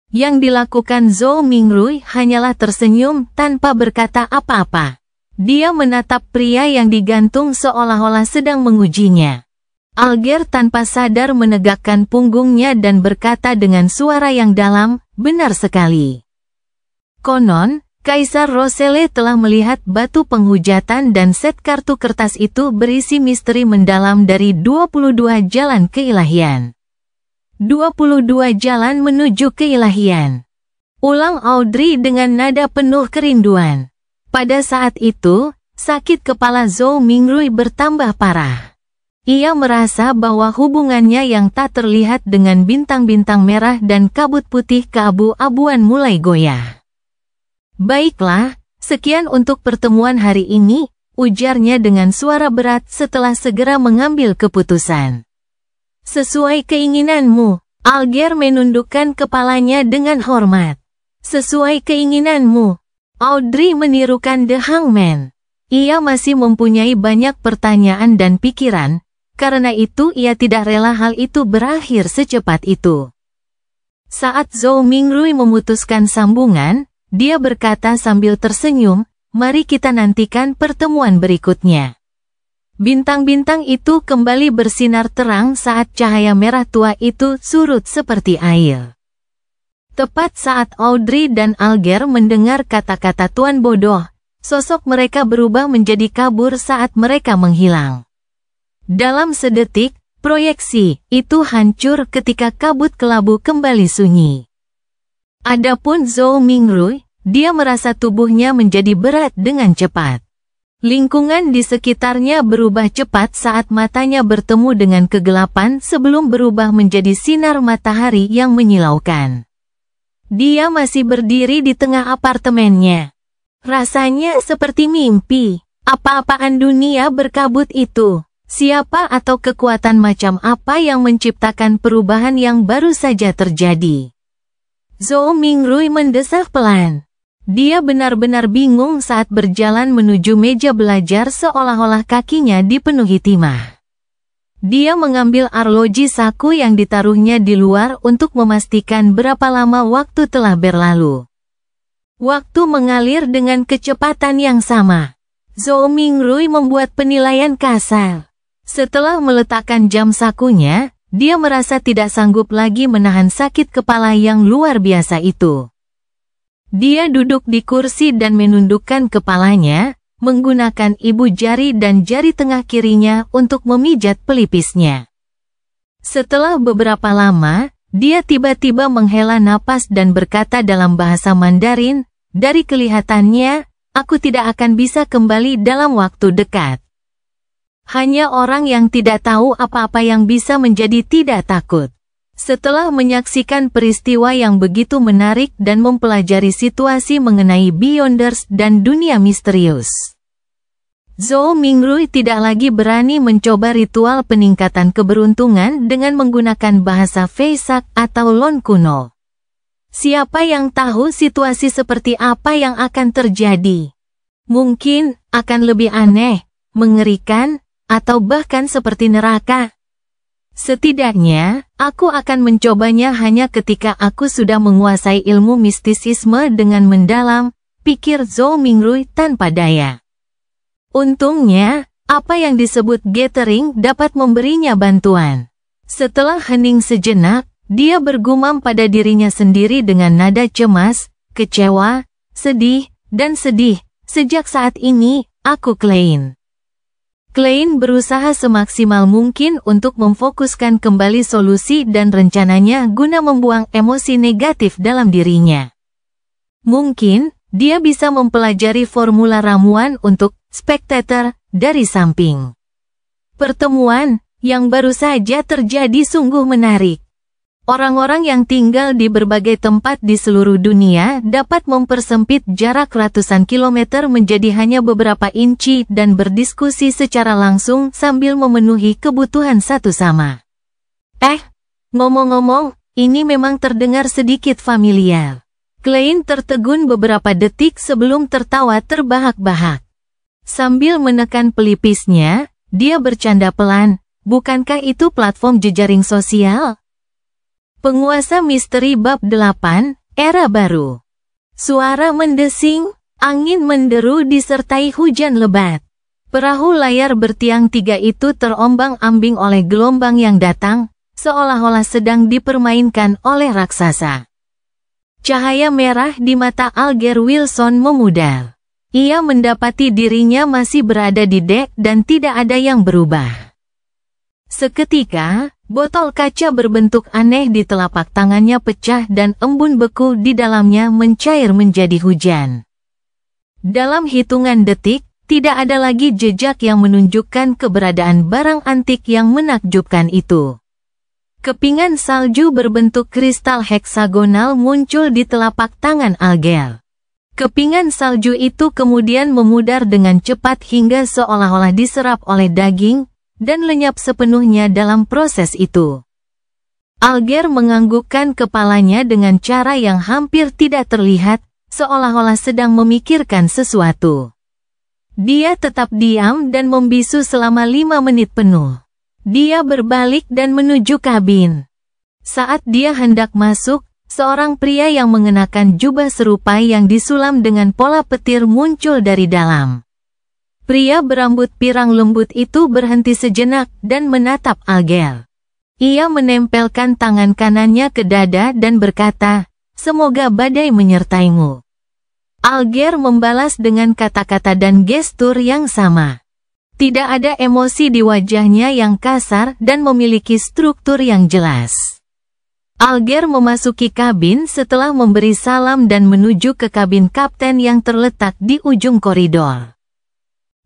[SPEAKER 2] Yang dilakukan Zhou Mingrui hanyalah tersenyum tanpa berkata apa-apa. Dia menatap pria yang digantung seolah-olah sedang mengujinya. Alger tanpa sadar menegakkan punggungnya dan berkata dengan suara yang dalam, benar sekali. Konon, Kaisar Roselle telah melihat batu penghujatan dan set kartu kertas itu berisi misteri mendalam dari 22 jalan keilahian. 22 jalan menuju keilahian. Ulang Audrey dengan nada penuh kerinduan. Pada saat itu, sakit kepala Zhou Mingrui bertambah parah. Ia merasa bahwa hubungannya yang tak terlihat dengan bintang-bintang merah dan kabut putih keabu-abuan mulai goyah. Baiklah, sekian untuk pertemuan hari ini, ujarnya dengan suara berat setelah segera mengambil keputusan. Sesuai keinginanmu, Alger menundukkan kepalanya dengan hormat. Sesuai keinginanmu, Audrey menirukan The Hangman. Ia masih mempunyai banyak pertanyaan dan pikiran, karena itu ia tidak rela hal itu berakhir secepat itu. Saat Zhou Mingrui memutuskan sambungan, dia berkata sambil tersenyum, mari kita nantikan pertemuan berikutnya. Bintang-bintang itu kembali bersinar terang saat cahaya merah tua itu surut seperti air. Tepat saat Audrey dan Alger mendengar kata-kata tuan bodoh, sosok mereka berubah menjadi kabur saat mereka menghilang. Dalam sedetik, proyeksi itu hancur ketika kabut kelabu kembali sunyi. Adapun Zhou Mingrui, dia merasa tubuhnya menjadi berat dengan cepat. Lingkungan di sekitarnya berubah cepat saat matanya bertemu dengan kegelapan sebelum berubah menjadi sinar matahari yang menyilaukan. Dia masih berdiri di tengah apartemennya. Rasanya seperti mimpi. Apa-apaan dunia berkabut itu? Siapa atau kekuatan macam apa yang menciptakan perubahan yang baru saja terjadi? Zhou Mingrui mendesah pelan. Dia benar-benar bingung saat berjalan menuju meja belajar seolah-olah kakinya dipenuhi timah. Dia mengambil arloji saku yang ditaruhnya di luar untuk memastikan berapa lama waktu telah berlalu. Waktu mengalir dengan kecepatan yang sama. Zhou Mingrui membuat penilaian kasar. Setelah meletakkan jam sakunya, dia merasa tidak sanggup lagi menahan sakit kepala yang luar biasa itu. Dia duduk di kursi dan menundukkan kepalanya, menggunakan ibu jari dan jari tengah kirinya untuk memijat pelipisnya. Setelah beberapa lama, dia tiba-tiba menghela napas dan berkata dalam bahasa Mandarin, dari kelihatannya, aku tidak akan bisa kembali dalam waktu dekat. Hanya orang yang tidak tahu apa-apa yang bisa menjadi tidak takut. Setelah menyaksikan peristiwa yang begitu menarik dan mempelajari situasi mengenai Beyonders dan dunia misterius, Zhou Mingrui tidak lagi berani mencoba ritual peningkatan keberuntungan dengan menggunakan bahasa Feisak atau Lon kuno. Siapa yang tahu situasi seperti apa yang akan terjadi? Mungkin akan lebih aneh, mengerikan, atau bahkan seperti neraka. Setidaknya, aku akan mencobanya hanya ketika aku sudah menguasai ilmu mistisisme dengan mendalam, pikir Zhou Mingrui tanpa daya. Untungnya, apa yang disebut gathering dapat memberinya bantuan. Setelah hening sejenak, dia bergumam pada dirinya sendiri dengan nada cemas, kecewa, sedih, dan sedih. Sejak saat ini, aku Klein. Klein berusaha semaksimal mungkin untuk memfokuskan kembali solusi dan rencananya guna membuang emosi negatif dalam dirinya. Mungkin, dia bisa mempelajari formula ramuan untuk spectator dari samping. Pertemuan yang baru saja terjadi sungguh menarik. Orang-orang yang tinggal di berbagai tempat di seluruh dunia dapat mempersempit jarak ratusan kilometer menjadi hanya beberapa inci dan berdiskusi secara langsung sambil memenuhi kebutuhan satu sama. Ngomong-ngomong, ini memang terdengar sedikit familiar. Klein tertegun beberapa detik sebelum tertawa terbahak-bahak. Sambil menekan pelipisnya, dia bercanda pelan, bukankah itu platform jejaring sosial? Penguasa Misteri Bab 8, Era Baru. Suara mendesing, angin menderu disertai hujan lebat. Perahu layar bertiang 3 itu terombang-ambing oleh gelombang yang datang, seolah-olah sedang dipermainkan oleh raksasa. Cahaya merah di mata Alger Wilson memudar. Ia mendapati dirinya masih berada di dek dan tidak ada yang berubah. Seketika, botol kaca berbentuk aneh di telapak tangannya pecah dan embun beku di dalamnya mencair menjadi hujan. Dalam hitungan detik, tidak ada lagi jejak yang menunjukkan keberadaan barang antik yang menakjubkan itu. Kepingan salju berbentuk kristal heksagonal muncul di telapak tangan Alger. Kepingan salju itu kemudian memudar dengan cepat hingga seolah-olah diserap oleh daging, dan lenyap sepenuhnya dalam proses itu. Alger menganggukkan kepalanya dengan cara yang hampir tidak terlihat, seolah-olah sedang memikirkan sesuatu. Dia tetap diam dan membisu selama 5 menit penuh. Dia berbalik dan menuju kabin. Saat dia hendak masuk, seorang pria yang mengenakan jubah serupa yang disulam dengan pola petir muncul dari dalam. Pria berambut pirang lembut itu berhenti sejenak dan menatap Alger. Ia menempelkan tangan kanannya ke dada dan berkata, "Semoga badai menyertaimu." Alger membalas dengan kata-kata dan gestur yang sama. Tidak ada emosi di wajahnya yang kasar dan memiliki struktur yang jelas. Alger memasuki kabin setelah memberi salam dan menuju ke kabin kapten yang terletak di ujung koridor.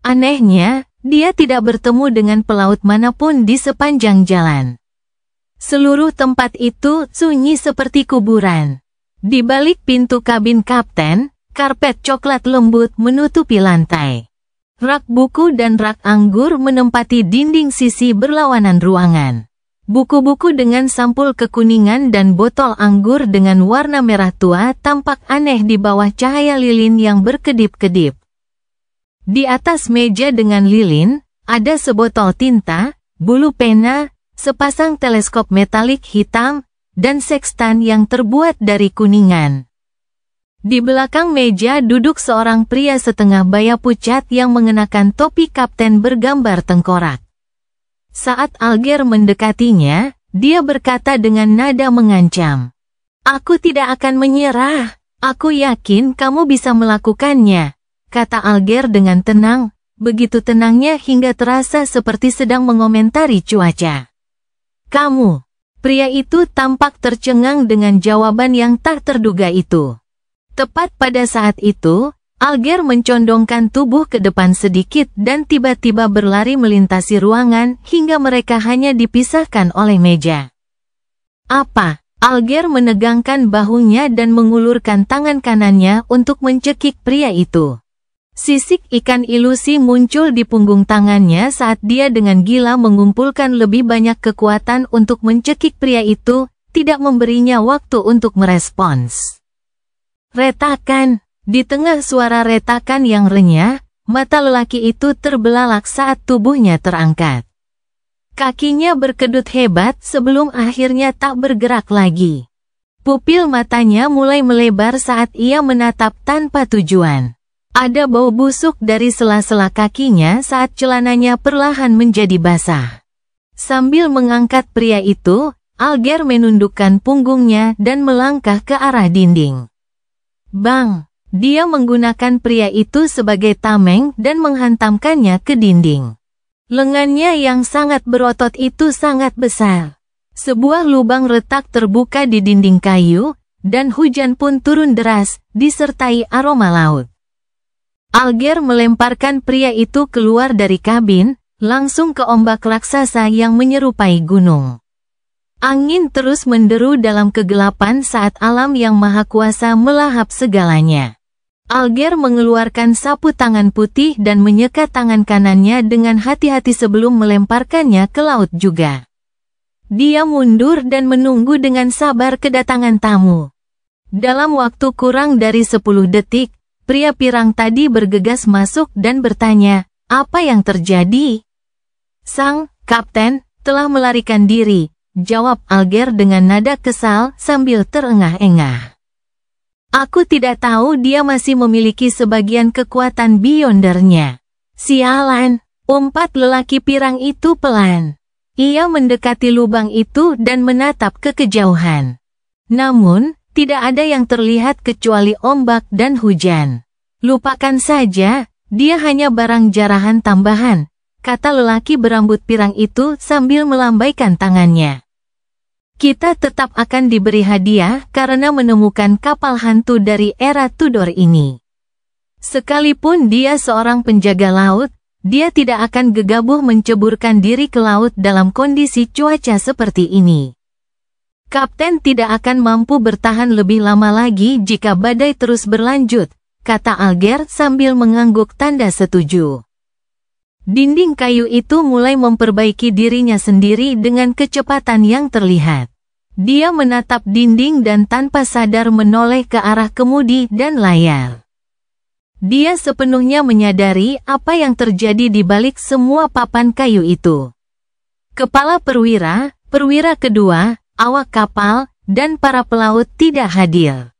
[SPEAKER 2] Anehnya, dia tidak bertemu dengan pelaut manapun di sepanjang jalan. Seluruh tempat itu sunyi seperti kuburan. Di balik pintu kabin kapten, karpet coklat lembut menutupi lantai. Rak buku dan rak anggur menempati dinding sisi berlawanan ruangan. Buku-buku dengan sampul kekuningan dan botol anggur dengan warna merah tua tampak aneh di bawah cahaya lilin yang berkedip-kedip. Di atas meja dengan lilin, ada sebotol tinta, bulu pena, sepasang teleskop metalik hitam, dan sekstan yang terbuat dari kuningan. Di belakang meja duduk seorang pria setengah baya pucat yang mengenakan topi kapten bergambar tengkorak. Saat Alger mendekatinya, dia berkata dengan nada mengancam, "Aku tidak akan menyerah. Aku yakin kamu bisa melakukannya," kata Alger dengan tenang, begitu tenangnya hingga terasa seperti sedang mengomentari cuaca. "Kamu." Pria itu tampak tercengang dengan jawaban yang tak terduga itu. Tepat pada saat itu, Alger mencondongkan tubuh ke depan sedikit dan tiba-tiba berlari melintasi ruangan hingga mereka hanya dipisahkan oleh meja. "Apa?" Alger menegangkan bahunya dan mengulurkan tangan kanannya untuk mencekik pria itu. Sisik ikan ilusi muncul di punggung tangannya saat dia dengan gila mengumpulkan lebih banyak kekuatan untuk mencekik pria itu, tidak memberinya waktu untuk merespons. Retakan. Di tengah suara retakan yang renyah, mata lelaki itu terbelalak saat tubuhnya terangkat. Kakinya berkedut hebat sebelum akhirnya tak bergerak lagi. Pupil matanya mulai melebar saat ia menatap tanpa tujuan. Ada bau busuk dari sela-sela kakinya saat celananya perlahan menjadi basah. Sambil mengangkat pria itu, Alger menundukkan punggungnya dan melangkah ke arah dinding. Bang! Dia menggunakan pria itu sebagai tameng dan menghantamkannya ke dinding. Lengannya yang sangat berotot itu sangat besar. Sebuah lubang retak terbuka di dinding kayu, dan hujan pun turun deras, disertai aroma laut. Alger melemparkan pria itu keluar dari kabin, langsung ke ombak raksasa yang menyerupai gunung. Angin terus menderu dalam kegelapan saat alam yang maha kuasa melahap segalanya. Alger mengeluarkan sapu tangan putih dan menyekat tangan kanannya dengan hati-hati sebelum melemparkannya ke laut juga. Dia mundur dan menunggu dengan sabar kedatangan tamu. Dalam waktu kurang dari 10 detik, pria pirang tadi bergegas masuk dan bertanya, "Apa yang terjadi?" "Sang Kapten telah melarikan diri," jawab Alger dengan nada kesal sambil terengah-engah. "Aku tidak tahu dia masih memiliki sebagian kekuatan Beyondernya." "Sialan," umpat lelaki pirang itu pelan. Ia mendekati lubang itu dan menatap ke kejauhan. Namun, tidak ada yang terlihat kecuali ombak dan hujan. "Lupakan saja, dia hanya barang jarahan tambahan," kata lelaki berambut pirang itu sambil melambaikan tangannya. "Kita tetap akan diberi hadiah karena menemukan kapal hantu dari era Tudor ini. Sekalipun dia seorang penjaga laut, dia tidak akan gegabah menceburkan diri ke laut dalam kondisi cuaca seperti ini. Kapten tidak akan mampu bertahan lebih lama lagi jika badai terus berlanjut," kata Alger sambil mengangguk tanda setuju. Dinding kayu itu mulai memperbaiki dirinya sendiri dengan kecepatan yang terlihat. Dia menatap dinding dan tanpa sadar menoleh ke arah kemudi dan layar. Dia sepenuhnya menyadari apa yang terjadi di balik semua papan kayu itu. Kepala perwira, perwira kedua, awak kapal, dan para pelaut tidak hadir.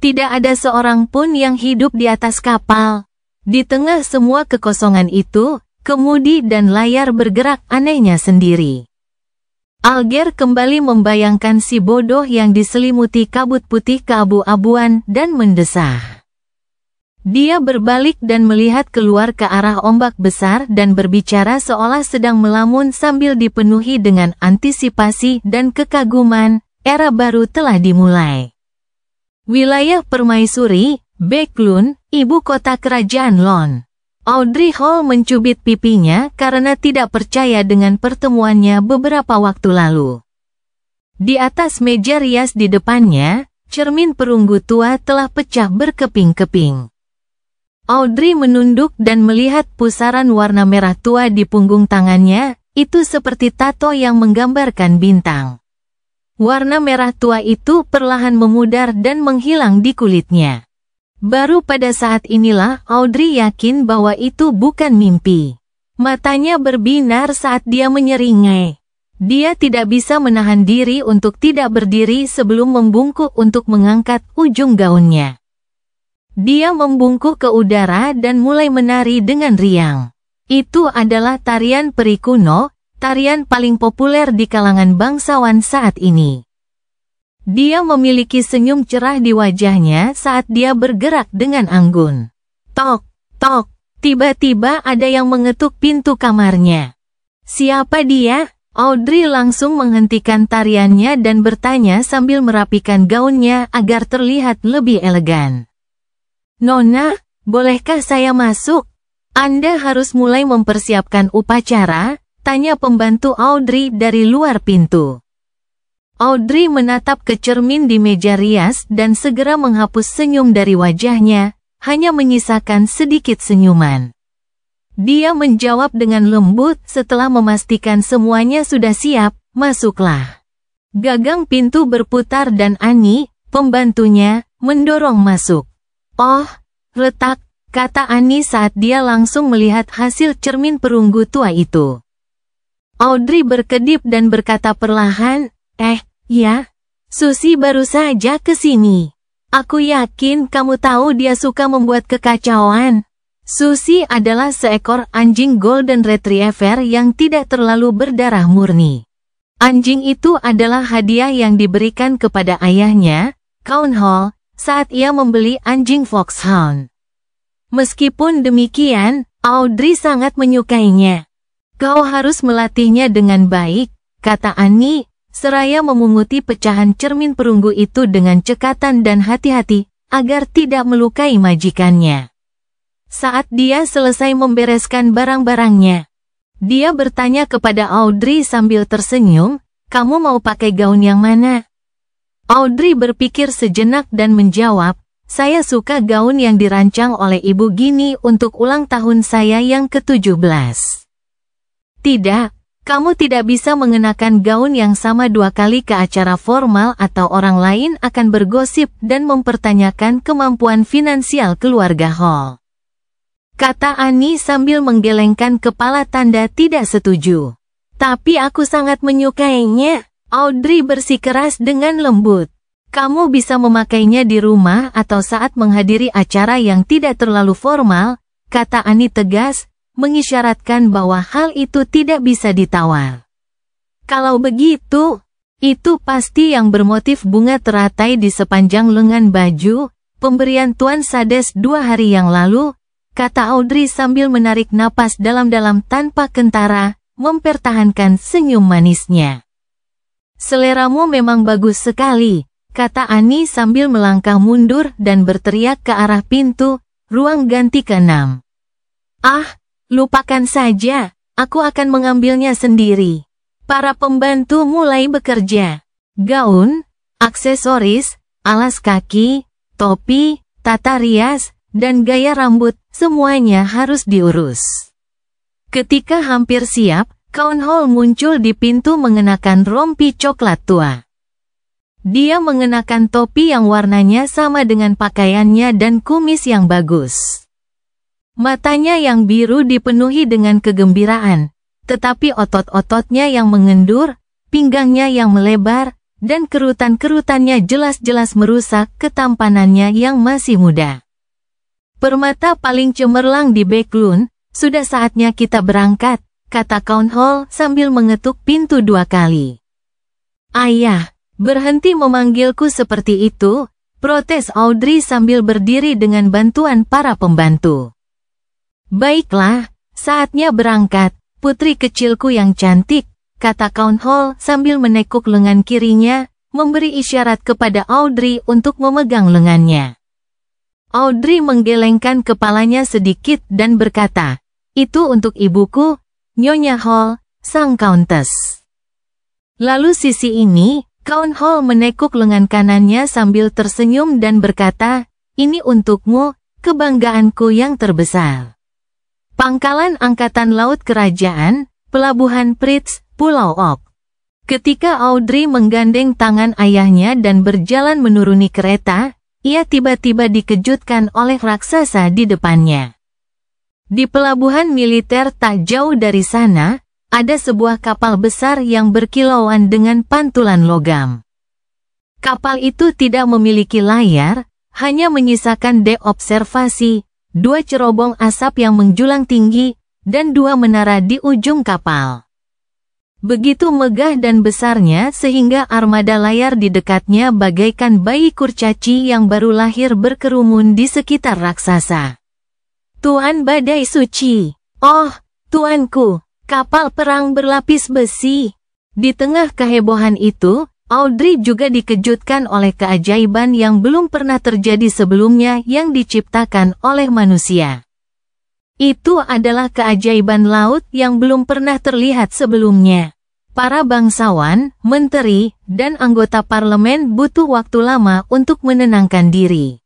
[SPEAKER 2] Tidak ada seorang pun yang hidup di atas kapal. Di tengah semua kekosongan itu, kemudi dan layar bergerak anehnya sendiri. Alger kembali membayangkan si bodoh yang diselimuti kabut putih keabu-abuan dan mendesah. Dia berbalik dan melihat keluar ke arah ombak besar dan berbicara seolah sedang melamun sambil dipenuhi dengan antisipasi dan kekaguman. Era baru telah dimulai. Wilayah Permaisuri, Beklun, ibu kota kerajaan Lon. Audrey Hall mencubit pipinya karena tidak percaya dengan pertemuannya beberapa waktu lalu. Di atas meja rias di depannya, cermin perunggu tua telah pecah berkeping-keping. Audrey menunduk dan melihat pusaran warna merah tua di punggung tangannya, itu seperti tato yang menggambarkan bintang. Warna merah tua itu perlahan memudar dan menghilang di kulitnya. Baru pada saat inilah Audrey yakin bahwa itu bukan mimpi. Matanya berbinar saat dia menyeringai. Dia tidak bisa menahan diri untuk tidak berdiri sebelum membungkuk untuk mengangkat ujung gaunnya. Dia membungkuk ke udara dan mulai menari dengan riang. Itu adalah tarian peri kuno, tarian paling populer di kalangan bangsawan saat ini. Dia memiliki senyum cerah di wajahnya saat dia bergerak dengan anggun. Tok, tok, tiba-tiba ada yang mengetuk pintu kamarnya. "Siapa dia?" Audrey langsung menghentikan tariannya dan bertanya sambil merapikan gaunnya agar terlihat lebih elegan. "Nona, bolehkah saya masuk? Anda harus mulai mempersiapkan upacara," tanya pembantu Audrey dari luar pintu. Audrey menatap ke cermin di meja rias dan segera menghapus senyum dari wajahnya, hanya menyisakan sedikit senyuman. Dia menjawab dengan lembut setelah memastikan semuanya sudah siap, "Masuklah." Gagang pintu berputar dan Annie, pembantunya, mendorong masuk. "Oh, retak," kata Annie saat dia langsung melihat hasil cermin perunggu tua itu. Audrey berkedip dan berkata perlahan, "Ya, Susi baru saja ke sini. Aku yakin kamu tahu dia suka membuat kekacauan." Susi adalah seekor anjing Golden Retriever yang tidak terlalu berdarah murni. Anjing itu adalah hadiah yang diberikan kepada ayahnya, Count Hall, saat ia membeli anjing Foxhound. Meskipun demikian, Audrey sangat menyukainya. Kau harus melatihnya dengan baik, kata Annie, seraya memunguti pecahan cermin perunggu itu dengan cekatan dan hati-hati, agar tidak melukai majikannya. Saat dia selesai membereskan barang-barangnya, dia bertanya kepada Audrey sambil tersenyum, kamu mau pakai gaun yang mana? Audrey berpikir sejenak dan menjawab, saya suka gaun yang dirancang oleh Ibu Ginny untuk ulang tahun saya yang ke-17. Tidak, kamu tidak bisa mengenakan gaun yang sama 2 kali ke acara formal atau orang lain akan bergosip dan mempertanyakan kemampuan finansial keluarga Hall. Kata Annie sambil menggelengkan kepala tanda tidak setuju. Tapi aku sangat menyukainya, Audrey bersikeras dengan lembut. Kamu bisa memakainya di rumah atau saat menghadiri acara yang tidak terlalu formal, kata Annie tegas, mengisyaratkan bahwa hal itu tidak bisa ditawar. Kalau begitu, itu pasti yang bermotif bunga teratai di sepanjang lengan baju, pemberian Tuan Sades 2 hari yang lalu, kata Audrey sambil menarik napas dalam-dalam tanpa kentara, mempertahankan senyum manisnya. Seleramu memang bagus sekali, kata Annie sambil melangkah mundur dan berteriak ke arah pintu, ruang ganti ke-6. Ah, lupakan saja, aku akan mengambilnya sendiri. Para pembantu mulai bekerja. Gaun, aksesoris, alas kaki, topi, tata rias, dan gaya rambut, semuanya harus diurus. Ketika hampir siap, Count Hall muncul di pintu mengenakan rompi coklat tua. Dia mengenakan topi yang warnanya sama dengan pakaiannya dan kumis yang bagus. Matanya yang biru dipenuhi dengan kegembiraan, tetapi otot-ototnya yang mengendur, pinggangnya yang melebar, dan kerutan-kerutannya jelas-jelas merusak ketampanannya yang masih muda. Permata paling cemerlang di Backlund, sudah saatnya kita berangkat, kata Count Hall sambil mengetuk pintu 2 kali. Ayah, berhenti memanggilku seperti itu, protes Audrey sambil berdiri dengan bantuan para pembantu. Baiklah, saatnya berangkat, putri kecilku yang cantik, kata Count Hall sambil menekuk lengan kirinya, memberi isyarat kepada Audrey untuk memegang lengannya. Audrey menggelengkan kepalanya sedikit dan berkata, itu untuk ibuku, Nyonya Hall, sang Countess. Lalu sisi ini, Count Hall menekuk lengan kanannya sambil tersenyum dan berkata, ini untukmu, kebanggaanku yang terbesar. Pangkalan Angkatan Laut Kerajaan, Pelabuhan Pritz, Pulau Ok. Ketika Audrey menggandeng tangan ayahnya dan berjalan menuruni kereta, ia tiba-tiba dikejutkan oleh raksasa di depannya. Di pelabuhan militer tak jauh dari sana, ada sebuah kapal besar yang berkilauan dengan pantulan logam. Kapal itu tidak memiliki layar, hanya menyisakan dek observasi, 2 cerobong asap yang menjulang tinggi, dan 2 menara di ujung kapal. Begitu megah dan besarnya sehingga armada layar di dekatnya bagaikan bayi kurcaci yang baru lahir berkerumun di sekitar raksasa. Tuan Badai Suci. Oh, tuanku, kapal perang berlapis besi. Di tengah kehebohan itu, Audrey juga dikejutkan oleh keajaiban yang belum pernah terjadi sebelumnya yang diciptakan oleh manusia. Itu adalah keajaiban laut yang belum pernah terlihat sebelumnya. Para bangsawan, menteri, dan anggota parlemen butuh waktu lama untuk menenangkan diri.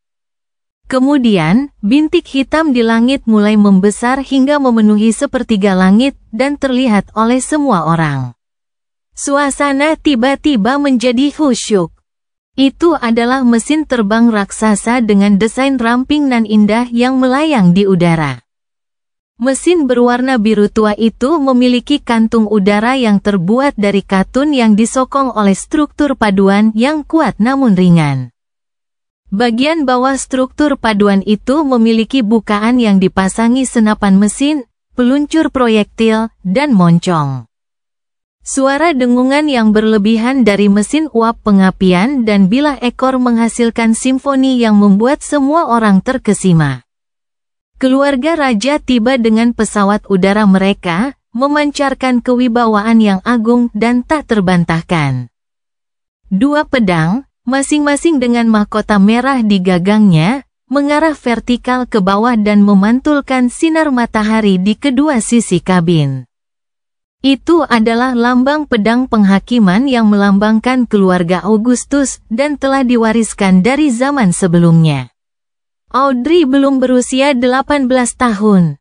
[SPEAKER 2] Kemudian, bintik hitam di langit mulai membesar hingga memenuhi sepertiga langit dan terlihat oleh semua orang. Suasana tiba-tiba menjadi khusyuk. Itu adalah mesin terbang raksasa dengan desain ramping nan indah yang melayang di udara. Mesin berwarna biru tua itu memiliki kantung udara yang terbuat dari katun yang disokong oleh struktur paduan yang kuat namun ringan. Bagian bawah struktur paduan itu memiliki bukaan yang dipasangi senapan mesin, peluncur proyektil, dan moncong. Suara dengungan yang berlebihan dari mesin uap pengapian dan bilah ekor menghasilkan simfoni yang membuat semua orang terkesima. Keluarga raja tiba dengan pesawat udara mereka, memancarkan kewibawaan yang agung dan tak terbantahkan. Dua pedang, masing-masing dengan mahkota merah di gagangnya, mengarah vertikal ke bawah dan memantulkan sinar matahari di kedua sisi kabin. Itu adalah lambang pedang penghakiman yang melambangkan keluarga Augustus dan telah diwariskan dari zaman sebelumnya. Audrey belum berusia 18 tahun.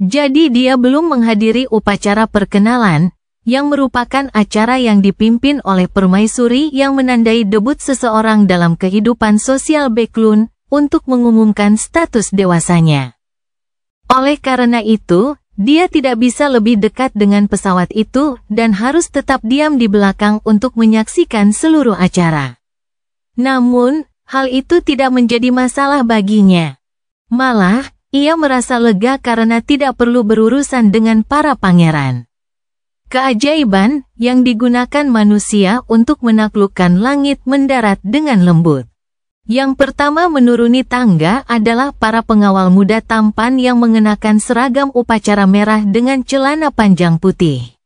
[SPEAKER 2] Jadi dia belum menghadiri upacara perkenalan, yang merupakan acara yang dipimpin oleh permaisuri yang menandai debut seseorang dalam kehidupan sosial Backlund untuk mengumumkan status dewasanya. Oleh karena itu, dia tidak bisa lebih dekat dengan pesawat itu dan harus tetap diam di belakang untuk menyaksikan seluruh acara. Namun, hal itu tidak menjadi masalah baginya. Malah, ia merasa lega karena tidak perlu berurusan dengan para pangeran. Keajaiban yang digunakan manusia untuk menaklukkan langit mendarat dengan lembut. Yang pertama menuruni tangga adalah para pengawal muda tampan yang mengenakan seragam upacara merah dengan celana panjang putih.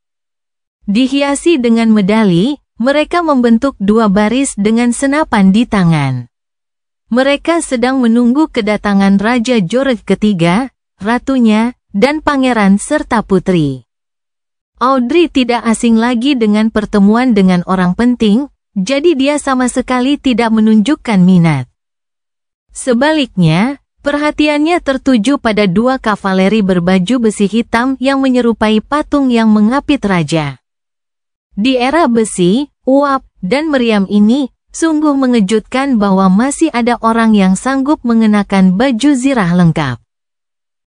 [SPEAKER 2] Dihiasi dengan medali, mereka membentuk dua baris dengan senapan di tangan. Mereka sedang menunggu kedatangan Raja George III, ratunya, dan pangeran serta putri. Audrey tidak asing lagi dengan pertemuan dengan orang penting, jadi dia sama sekali tidak menunjukkan minat. Sebaliknya, perhatiannya tertuju pada dua kavaleri berbaju besi hitam yang menyerupai patung yang mengapit raja. Di era besi, uap, dan meriam ini, sungguh mengejutkan bahwa masih ada orang yang sanggup mengenakan baju zirah lengkap.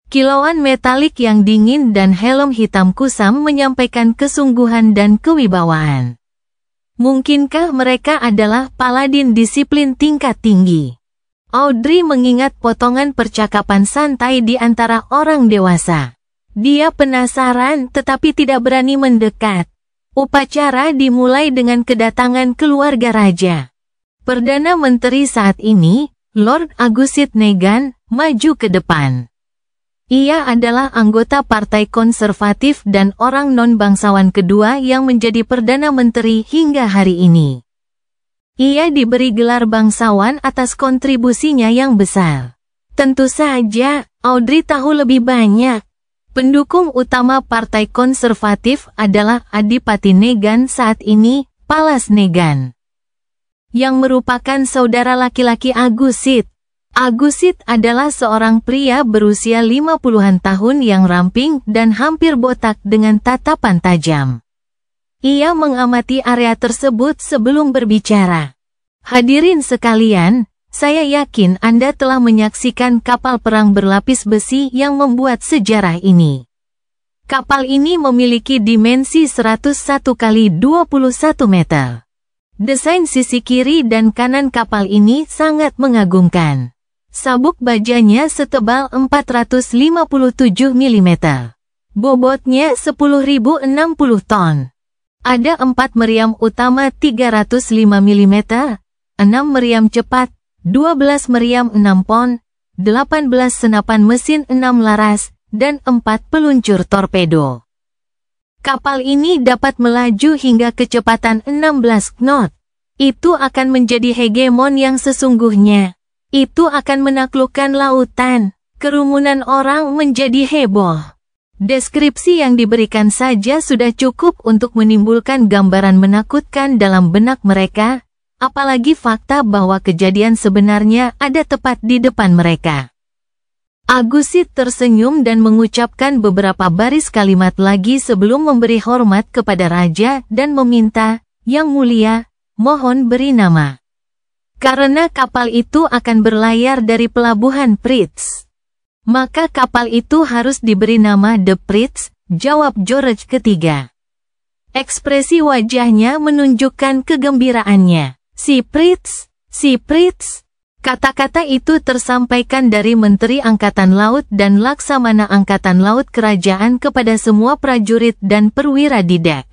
[SPEAKER 2] Kilauan metalik yang dingin dan helm hitam kusam menyampaikan kesungguhan dan kewibawaan. Mungkinkah mereka adalah paladin disiplin tingkat tinggi? Audrey mengingat potongan percakapan santai di antara orang dewasa. Dia penasaran tetapi tidak berani mendekat. Upacara dimulai dengan kedatangan keluarga raja. Perdana Menteri saat ini, Lord Augustus Negan, maju ke depan. Ia adalah anggota Partai Konservatif dan orang non-bangsawan kedua yang menjadi Perdana Menteri hingga hari ini. Ia diberi gelar bangsawan atas kontribusinya yang besar. Tentu saja, Audrey tahu lebih banyak. Pendukung utama Partai Konservatif adalah Adipati Negan saat ini, Palas Negan, yang merupakan saudara laki-laki Augustus. Augustus adalah seorang pria berusia 50-an tahun yang ramping dan hampir botak dengan tatapan tajam. Ia mengamati area tersebut sebelum berbicara. Hadirin sekalian, saya yakin Anda telah menyaksikan kapal perang berlapis besi yang membuat sejarah ini. Kapal ini memiliki dimensi 101 kali 21 meter. Desain sisi kiri dan kanan kapal ini sangat mengagumkan. Sabuk bajanya setebal 457 mm. Bobotnya 10.060 ton. Ada 4 meriam utama 305 mm, 6 meriam cepat, 12 meriam 6 pon, 18 senapan mesin 6 laras, dan 4 peluncur torpedo. Kapal ini dapat melaju hingga kecepatan 16 knot. Itu akan menjadi hegemon yang sesungguhnya. Itu akan menaklukkan lautan. Kerumunan orang menjadi heboh. Deskripsi yang diberikan saja sudah cukup untuk menimbulkan gambaran menakutkan dalam benak mereka, apalagi fakta bahwa kejadian sebenarnya ada tepat di depan mereka. Augustus tersenyum dan mengucapkan beberapa baris kalimat lagi sebelum memberi hormat kepada raja dan meminta, "Yang mulia, mohon beri nama." Karena kapal itu akan berlayar dari pelabuhan Pritz. Maka kapal itu harus diberi nama The Pritz, jawab George III. Ekspresi wajahnya menunjukkan kegembiraannya. Si Pritz, si Pritz. Kata-kata itu tersampaikan dari Menteri Angkatan Laut dan Laksamana Angkatan Laut Kerajaan kepada semua prajurit dan perwira di dek.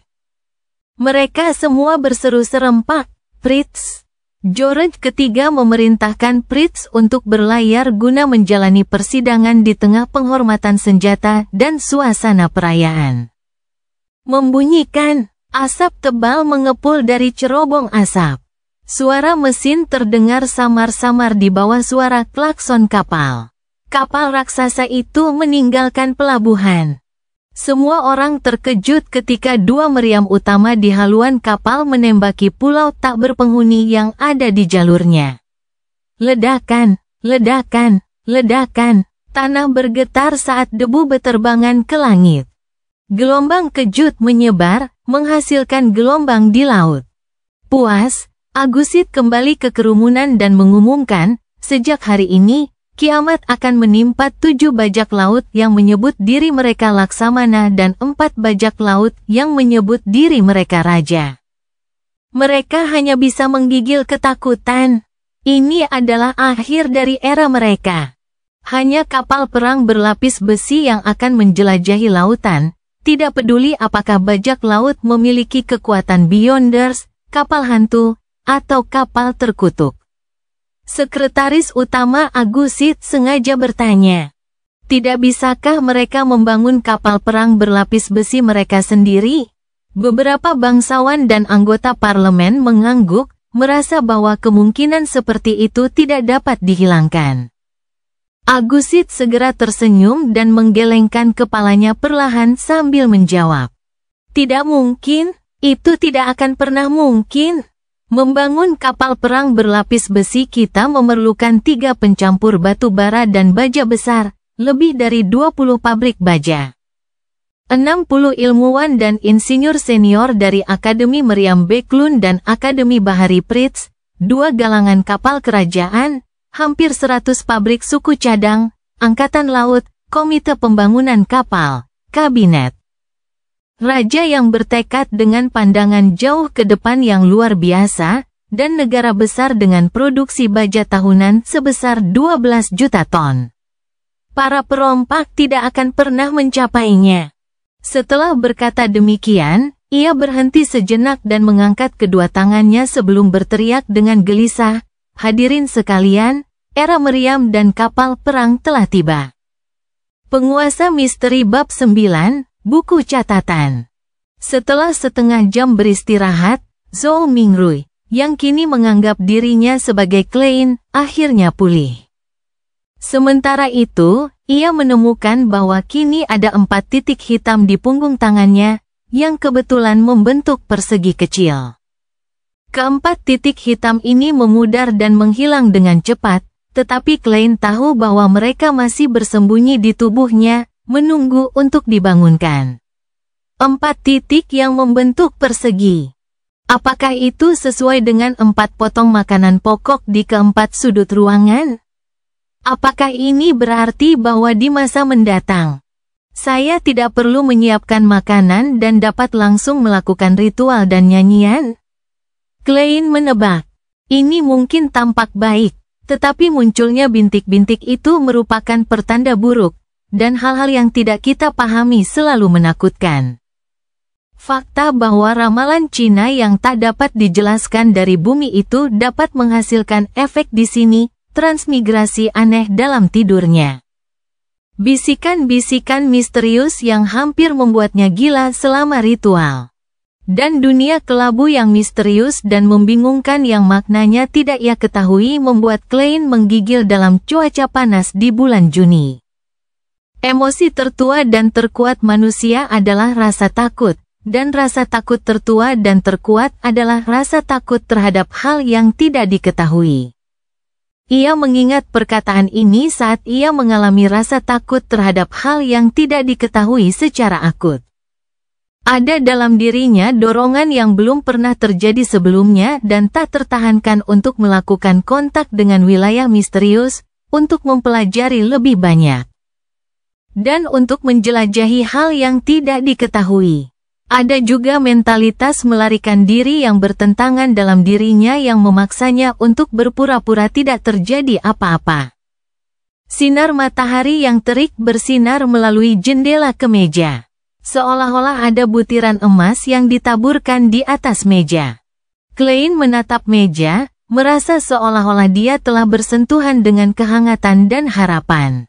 [SPEAKER 2] Mereka semua berseru serempak, "Fritz!" George ketiga memerintahkan Fritz untuk berlayar guna menjalani persidangan di tengah penghormatan senjata dan suasana perayaan. Membunyikan, asap tebal mengepul dari cerobong asap. Suara mesin terdengar samar-samar di bawah suara klakson kapal. Kapal raksasa itu meninggalkan pelabuhan. Semua orang terkejut ketika dua meriam utama di haluan kapal menembaki pulau tak berpenghuni yang ada di jalurnya. Ledakan, ledakan, ledakan. Tanah bergetar saat debu beterbangan ke langit. Gelombang kejut menyebar, menghasilkan gelombang di laut. Puas, Agusit kembali ke kerumunan dan mengumumkan, sejak hari ini, kiamat akan menimpa 7 bajak laut yang menyebut diri mereka Laksamana dan 4 bajak laut yang menyebut diri mereka Raja. Mereka hanya bisa menggigil ketakutan. Ini adalah akhir dari era mereka. Hanya kapal perang berlapis besi yang akan menjelajahi lautan, tidak peduli apakah bajak laut memiliki kekuatan Beyonders, kapal hantu, atau kapal terkutuk. Sekretaris Utama Agusit sengaja bertanya, "Tidak bisakah mereka membangun kapal perang berlapis besi mereka sendiri?" Beberapa bangsawan dan anggota parlemen mengangguk, merasa bahwa kemungkinan seperti itu tidak dapat dihilangkan. Agusit segera tersenyum dan menggelengkan kepalanya perlahan sambil menjawab, "Tidak mungkin, itu tidak akan pernah mungkin. Membangun kapal perang berlapis besi kita memerlukan 3 pencampur batu bara dan baja besar, lebih dari 20 pabrik baja. 60 ilmuwan dan insinyur senior dari Akademi Meriam Bäcklund dan Akademi Bahari Fritz, 2 galangan kapal kerajaan, hampir 100 pabrik suku cadang, angkatan laut, komite pembangunan kapal, kabinet. Raja yang bertekad dengan pandangan jauh ke depan yang luar biasa, dan negara besar dengan produksi baja tahunan sebesar 12 juta ton. Para perompak tidak akan pernah mencapainya." Setelah berkata demikian, ia berhenti sejenak dan mengangkat kedua tangannya sebelum berteriak dengan gelisah, "Hadirin sekalian, era meriam dan kapal perang telah tiba." Penguasa Misteri Bab 9, Buku Catatan. Setelah setengah jam beristirahat, Zhou Mingrui, yang kini menganggap dirinya sebagai Klein, akhirnya pulih. Sementara itu, ia menemukan bahwa kini ada 4 titik hitam di punggung tangannya, yang kebetulan membentuk persegi kecil. Keempat titik hitam ini memudar dan menghilang dengan cepat, tetapi Klein tahu bahwa mereka masih bersembunyi di tubuhnya, menunggu untuk dibangunkan. 4 titik yang membentuk persegi. Apakah itu sesuai dengan 4 potong makanan pokok di keempat sudut ruangan? Apakah ini berarti bahwa di masa mendatang, saya tidak perlu menyiapkan makanan dan dapat langsung melakukan ritual dan nyanyian? Klein menebak. Ini mungkin tampak baik, tetapi munculnya bintik-bintik itu merupakan pertanda buruk, dan hal-hal yang tidak kita pahami selalu menakutkan. Fakta bahwa ramalan Cina yang tak dapat dijelaskan dari bumi itu dapat menghasilkan efek di sini, transmigrasi aneh dalam tidurnya. Bisikan-bisikan misterius yang hampir membuatnya gila selama ritual. Dan dunia kelabu yang misterius dan membingungkan yang maknanya tidak ia ketahui membuat Klein menggigil dalam cuaca panas di bulan Juni. Emosi tertua dan terkuat manusia adalah rasa takut, dan rasa takut tertua dan terkuat adalah rasa takut terhadap hal yang tidak diketahui. Ia mengingat perkataan ini saat ia mengalami rasa takut terhadap hal yang tidak diketahui secara akut. Ada dalam dirinya dorongan yang belum pernah terjadi sebelumnya dan tak tertahankan untuk melakukan kontak dengan wilayah misterius, untuk mempelajari lebih banyak. Dan untuk menjelajahi hal yang tidak diketahui. Ada juga mentalitas melarikan diri yang bertentangan dalam dirinya yang memaksanya untuk berpura-pura tidak terjadi apa-apa. Sinar matahari yang terik bersinar melalui jendela kemeja. seolah-olah ada butiran emas yang ditaburkan di atas meja. Klein menatap meja, merasa seolah-olah dia telah bersentuhan dengan kehangatan dan harapan.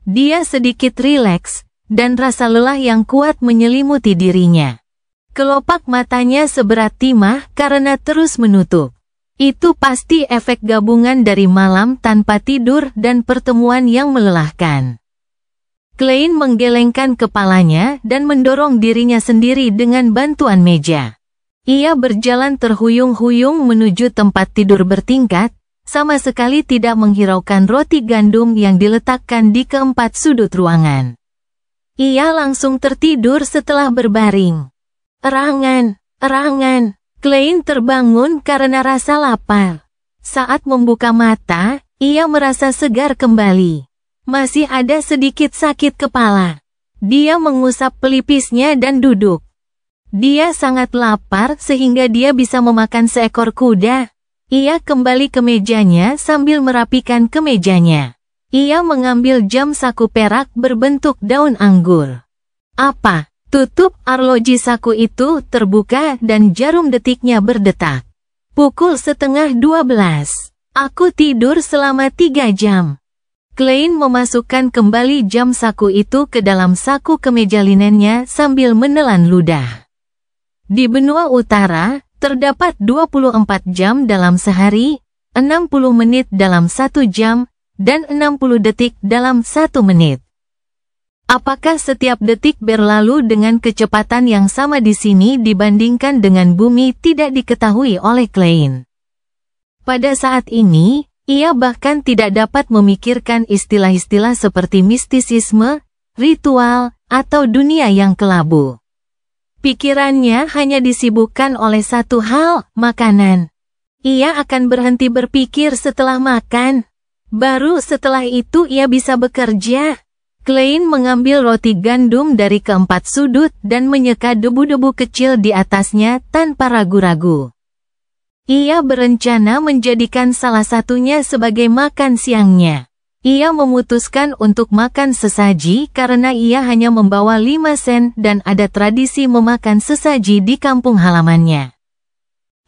[SPEAKER 2] Dia sedikit rileks, dan rasa lelah yang kuat menyelimuti dirinya. Kelopak matanya seberat timah karena terus menutup. Itu pasti efek gabungan dari malam tanpa tidur dan pertemuan yang melelahkan. Klein menggelengkan kepalanya dan mendorong dirinya sendiri dengan bantuan meja. Ia berjalan terhuyung-huyung menuju tempat tidur bertingkat, sama sekali tidak menghiraukan roti gandum yang diletakkan di keempat sudut ruangan. Ia langsung tertidur setelah berbaring. Erangan. Klein terbangun karena rasa lapar. Saat membuka mata, ia merasa segar kembali. Masih ada sedikit sakit kepala. Dia mengusap pelipisnya dan duduk. Dia sangat lapar sehingga dia bisa memakan seekor kuda. Ia kembali ke mejanya sambil merapikan kemejanya. Ia mengambil jam saku perak berbentuk daun anggur. Apa? Tutup arloji saku itu terbuka dan jarum detiknya berdetak. Pukul 11:30. Aku tidur selama 3 jam. Klein memasukkan kembali jam saku itu ke dalam saku kemeja linennya sambil menelan ludah. Di benua utara, terdapat 24 jam dalam sehari, 60 menit dalam 1 jam, dan 60 detik dalam 1 menit. Apakah setiap detik berlalu dengan kecepatan yang sama di sini dibandingkan dengan bumi tidak diketahui oleh Klein. Pada saat ini, ia bahkan tidak dapat memikirkan istilah-istilah seperti mistisisme, ritual, atau dunia yang kelabu. Pikirannya hanya disibukkan oleh satu hal, makanan. Ia akan berhenti berpikir setelah makan. Baru setelah itu ia bisa bekerja. Klein mengambil roti gandum dari keempat sudut dan menyeka debu-debu kecil di atasnya tanpa ragu-ragu. Ia berencana menjadikan salah satunya sebagai makan siangnya. Ia memutuskan untuk makan sesaji karena ia hanya membawa 5 sen dan ada tradisi memakan sesaji di kampung halamannya.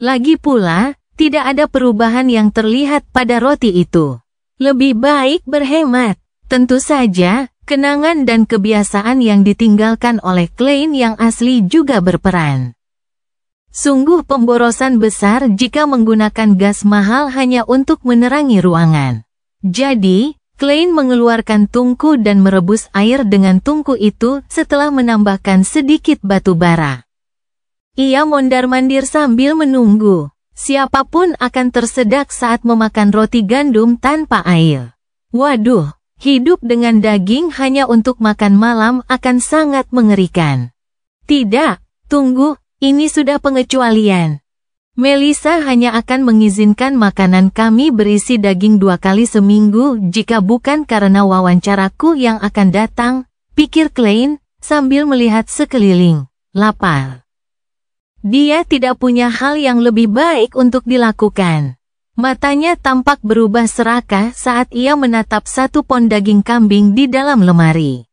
[SPEAKER 2] Lagi pula, tidak ada perubahan yang terlihat pada roti itu. Lebih baik berhemat. Tentu saja, kenangan dan kebiasaan yang ditinggalkan oleh Klein yang asli juga berperan. Sungguh pemborosan besar jika menggunakan gas mahal hanya untuk menerangi ruangan. Jadi, Klein mengeluarkan tungku dan merebus air dengan tungku itu setelah menambahkan sedikit batu bara. Ia mondar-mandir sambil menunggu. Siapapun akan tersedak saat memakan roti gandum tanpa air. Waduh! Hidup dengan daging hanya untuk makan malam akan sangat mengerikan. Tidak, tunggu, ini sudah pengecualian. Melissa hanya akan mengizinkan makanan kami berisi daging 2 kali seminggu jika bukan karena wawancaraku yang akan datang, pikir Klein, sambil melihat sekeliling. Lapar. Dia tidak punya hal yang lebih baik untuk dilakukan. Matanya tampak berubah serakah saat ia menatap 1 pon daging kambing di dalam lemari.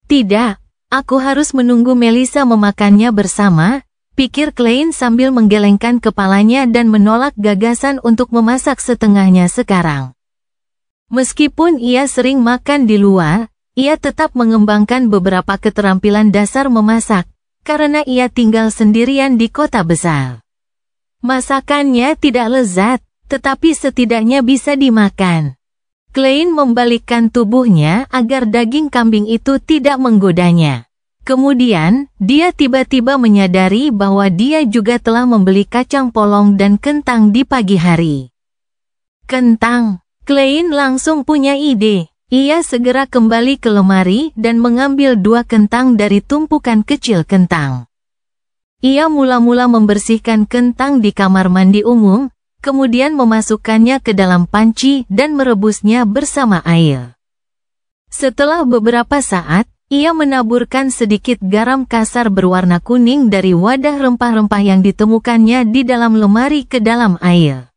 [SPEAKER 2] Tidak, aku harus menunggu Melissa memakannya bersama, pikir Klein sambil menggelengkan kepalanya dan menolak gagasan untuk memasak setengahnya sekarang. Meskipun ia sering makan di luar, ia tetap mengembangkan beberapa keterampilan dasar memasak, karena ia tinggal sendirian di kota besar. Masakannya tidak lezat, tetapi setidaknya bisa dimakan. Klein membalikkan tubuhnya agar daging kambing itu tidak menggodanya. Kemudian, dia tiba-tiba menyadari bahwa dia juga telah membeli kacang polong dan kentang di pagi hari. Kentang. Klein langsung punya ide. Ia segera kembali ke lemari dan mengambil 2 kentang dari tumpukan kecil kentang. Ia mula-mula membersihkan kentang di kamar mandi umum, kemudian memasukkannya ke dalam panci dan merebusnya bersama air. Setelah beberapa saat, ia menaburkan sedikit garam kasar berwarna kuning dari wadah rempah-rempah yang ditemukannya di dalam lemari ke dalam air.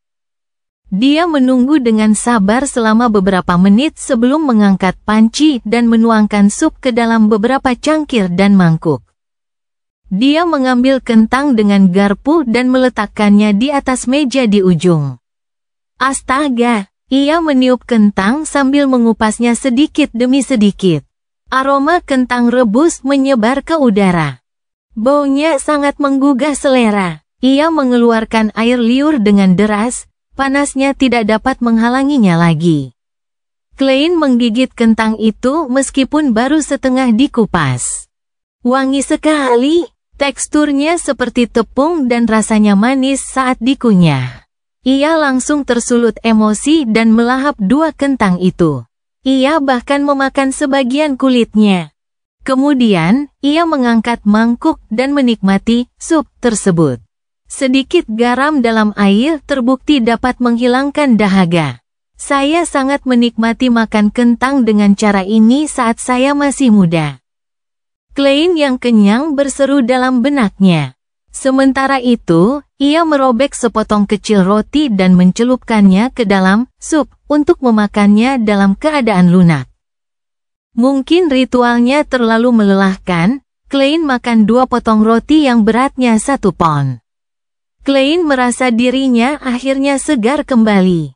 [SPEAKER 2] Dia menunggu dengan sabar selama beberapa menit sebelum mengangkat panci dan menuangkan sup ke dalam beberapa cangkir dan mangkuk. Dia mengambil kentang dengan garpu dan meletakkannya di atas meja di ujung. Astaga, ia meniup kentang sambil mengupasnya sedikit demi sedikit. Aroma kentang rebus menyebar ke udara. Baunya sangat menggugah selera. Ia mengeluarkan air liur dengan deras. Panasnya tidak dapat menghalanginya lagi. Klein menggigit kentang itu meskipun baru setengah dikupas. Wangi sekali, teksturnya seperti tepung dan rasanya manis saat dikunyah. Ia langsung tersulut emosi dan melahap 2 kentang itu. Ia bahkan memakan sebagian kulitnya. Kemudian, ia mengangkat mangkuk dan menikmati sup tersebut. Sedikit garam dalam air terbukti dapat menghilangkan dahaga. Saya sangat menikmati makan kentang dengan cara ini saat saya masih muda. Klein yang kenyang berseru dalam benaknya. Sementara itu, ia merobek sepotong kecil roti dan mencelupkannya ke dalam sup untuk memakannya dalam keadaan lunak. Mungkin ritualnya terlalu melelahkan, Klein makan 2 potong roti yang beratnya 1 pon. Klein merasa dirinya akhirnya segar kembali.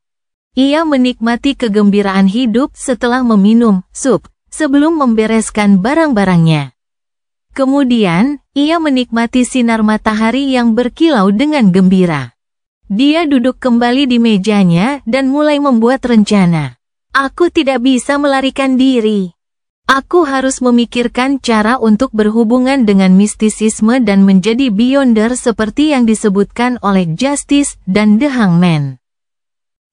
[SPEAKER 2] Ia menikmati kegembiraan hidup setelah meminum sup, sebelum membereskan barang-barangnya. Kemudian, ia menikmati sinar matahari yang berkilau dengan gembira. Dia duduk kembali di mejanya dan mulai membuat rencana. Aku tidak bisa melarikan diri. Aku harus memikirkan cara untuk berhubungan dengan mistisisme dan menjadi beyonder seperti yang disebutkan oleh Justice dan The Hangman.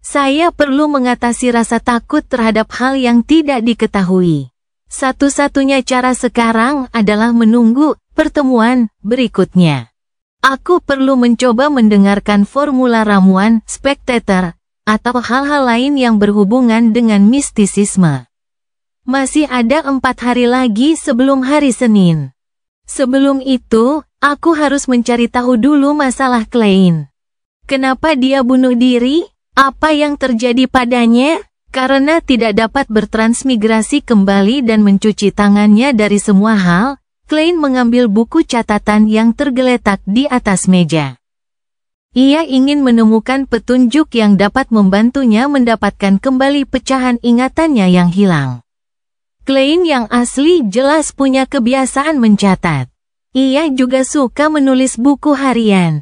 [SPEAKER 2] Saya perlu mengatasi rasa takut terhadap hal yang tidak diketahui. Satu-satunya cara sekarang adalah menunggu pertemuan berikutnya. Aku perlu mencoba mendengarkan formula ramuan Spectator atau hal-hal lain yang berhubungan dengan mistisisme. Masih ada 4 hari lagi sebelum hari Senin. Sebelum itu, aku harus mencari tahu dulu masalah Klein. Kenapa dia bunuh diri? Apa yang terjadi padanya? Karena tidak dapat bertransmigrasi kembali dan mencuci tangannya dari semua hal, Klein mengambil buku catatan yang tergeletak di atas meja. Ia ingin menemukan petunjuk yang dapat membantunya mendapatkan kembali pecahan ingatannya yang hilang. Klein yang asli jelas punya kebiasaan mencatat. Ia juga suka menulis buku harian.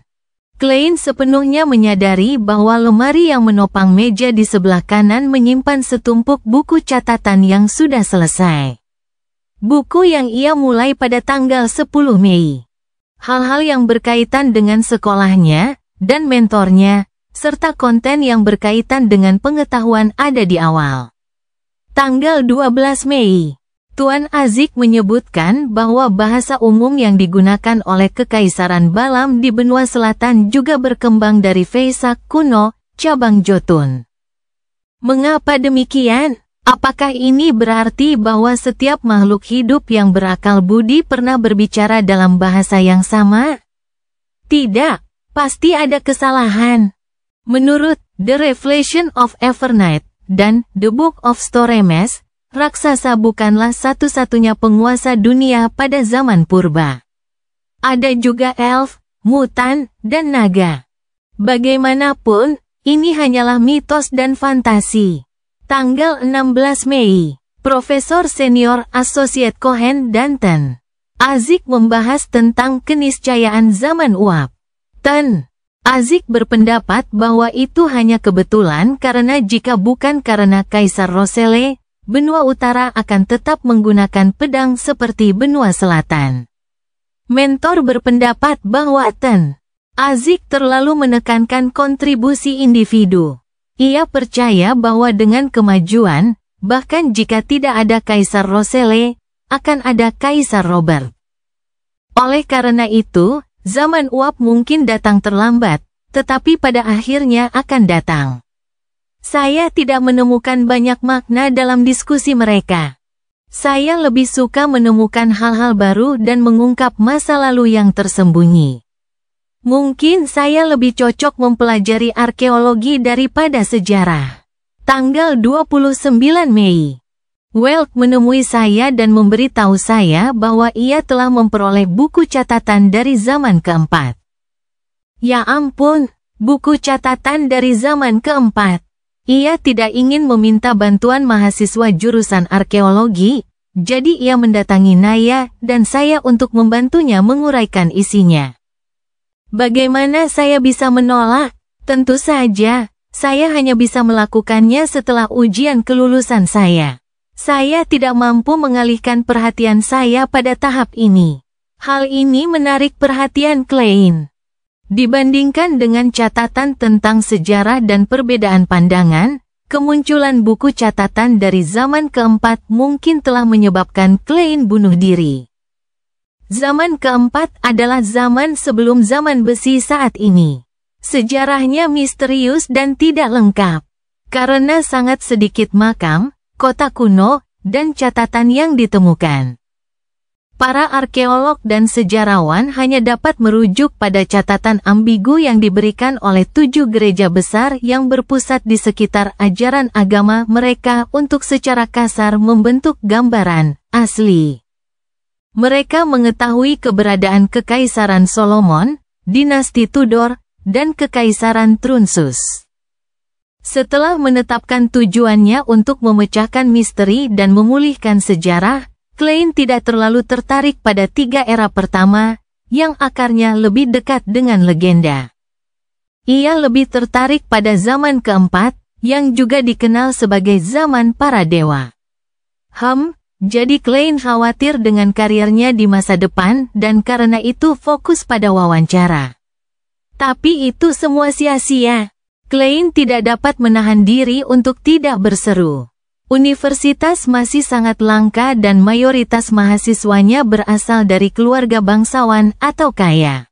[SPEAKER 2] Klein sepenuhnya menyadari bahwa lemari yang menopang meja di sebelah kanan menyimpan setumpuk buku catatan yang sudah selesai. Buku yang ia mulai pada tanggal 10 Mei. Hal-hal yang berkaitan dengan sekolahnya dan mentornya, serta konten yang berkaitan dengan pengetahuan ada di awal. Tanggal 12 Mei, Tuan Azik menyebutkan bahwa bahasa umum yang digunakan oleh Kekaisaran Balam di benua selatan juga berkembang dari Vesak kuno, cabang Jotun. Mengapa demikian? Apakah ini berarti bahwa setiap makhluk hidup yang berakal budi pernah berbicara dalam bahasa yang sama? Tidak, pasti ada kesalahan. Menurut The Revelation of Evernight dan The Book of Storemes, raksasa bukanlah satu-satunya penguasa dunia pada zaman purba. Ada juga elf, mutan, dan naga. Bagaimanapun, ini hanyalah mitos dan fantasi. Tanggal 16 Mei, Profesor Senior Associate Cohen Danton Azik membahas tentang keniscayaan zaman uap. Azik berpendapat bahwa itu hanya kebetulan karena jika bukan karena Kaisar Roselle, benua utara akan tetap menggunakan pedang seperti benua selatan. Mentor berpendapat bahwa Azik terlalu menekankan kontribusi individu. Ia percaya bahwa dengan kemajuan, bahkan jika tidak ada Kaisar Roselle, akan ada Kaisar Robert. Oleh karena itu, zaman uap mungkin datang terlambat, tetapi pada akhirnya akan datang. Saya tidak menemukan banyak makna dalam diskusi mereka. Saya lebih suka menemukan hal-hal baru dan mengungkap masa lalu yang tersembunyi. Mungkin saya lebih cocok mempelajari arkeologi daripada sejarah. Tanggal 29 Mei. Welk menemui saya dan memberitahu saya bahwa ia telah memperoleh buku catatan dari zaman keempat. Ya ampun, buku catatan dari zaman keempat. Ia tidak ingin meminta bantuan mahasiswa jurusan arkeologi, jadi ia mendatangi Naya dan saya untuk membantunya menguraikan isinya. Bagaimana saya bisa menolak? Tentu saja, saya hanya bisa melakukannya setelah ujian kelulusan saya. Saya tidak mampu mengalihkan perhatian saya pada tahap ini. Hal ini menarik perhatian Klein. Dibandingkan dengan catatan tentang sejarah dan perbedaan pandangan, kemunculan buku catatan dari zaman keempat mungkin telah menyebabkan Klein bunuh diri. Zaman keempat adalah zaman sebelum zaman besi saat ini. Sejarahnya misterius dan tidak lengkap, karena sangat sedikit makam, kota kuno, dan catatan yang ditemukan. Para arkeolog dan sejarawan hanya dapat merujuk pada catatan ambigu yang diberikan oleh 7 gereja besar yang berpusat di sekitar ajaran agama mereka untuk secara kasar membentuk gambaran asli. Mereka mengetahui keberadaan Kekaisaran Solomon, dinasti Tudor, dan Kekaisaran Trunsus. Setelah menetapkan tujuannya untuk memecahkan misteri dan memulihkan sejarah, Klein tidak terlalu tertarik pada 3 era pertama, yang akarnya lebih dekat dengan legenda. Ia lebih tertarik pada zaman keempat, yang juga dikenal sebagai zaman para dewa. Jadi Klein khawatir dengan karirnya di masa depan dan karena itu fokus pada wawancara. Tapi itu semua sia-sia. Klein tidak dapat menahan diri untuk tidak berseru. Universitas masih sangat langka dan mayoritas mahasiswanya berasal dari keluarga bangsawan atau kaya.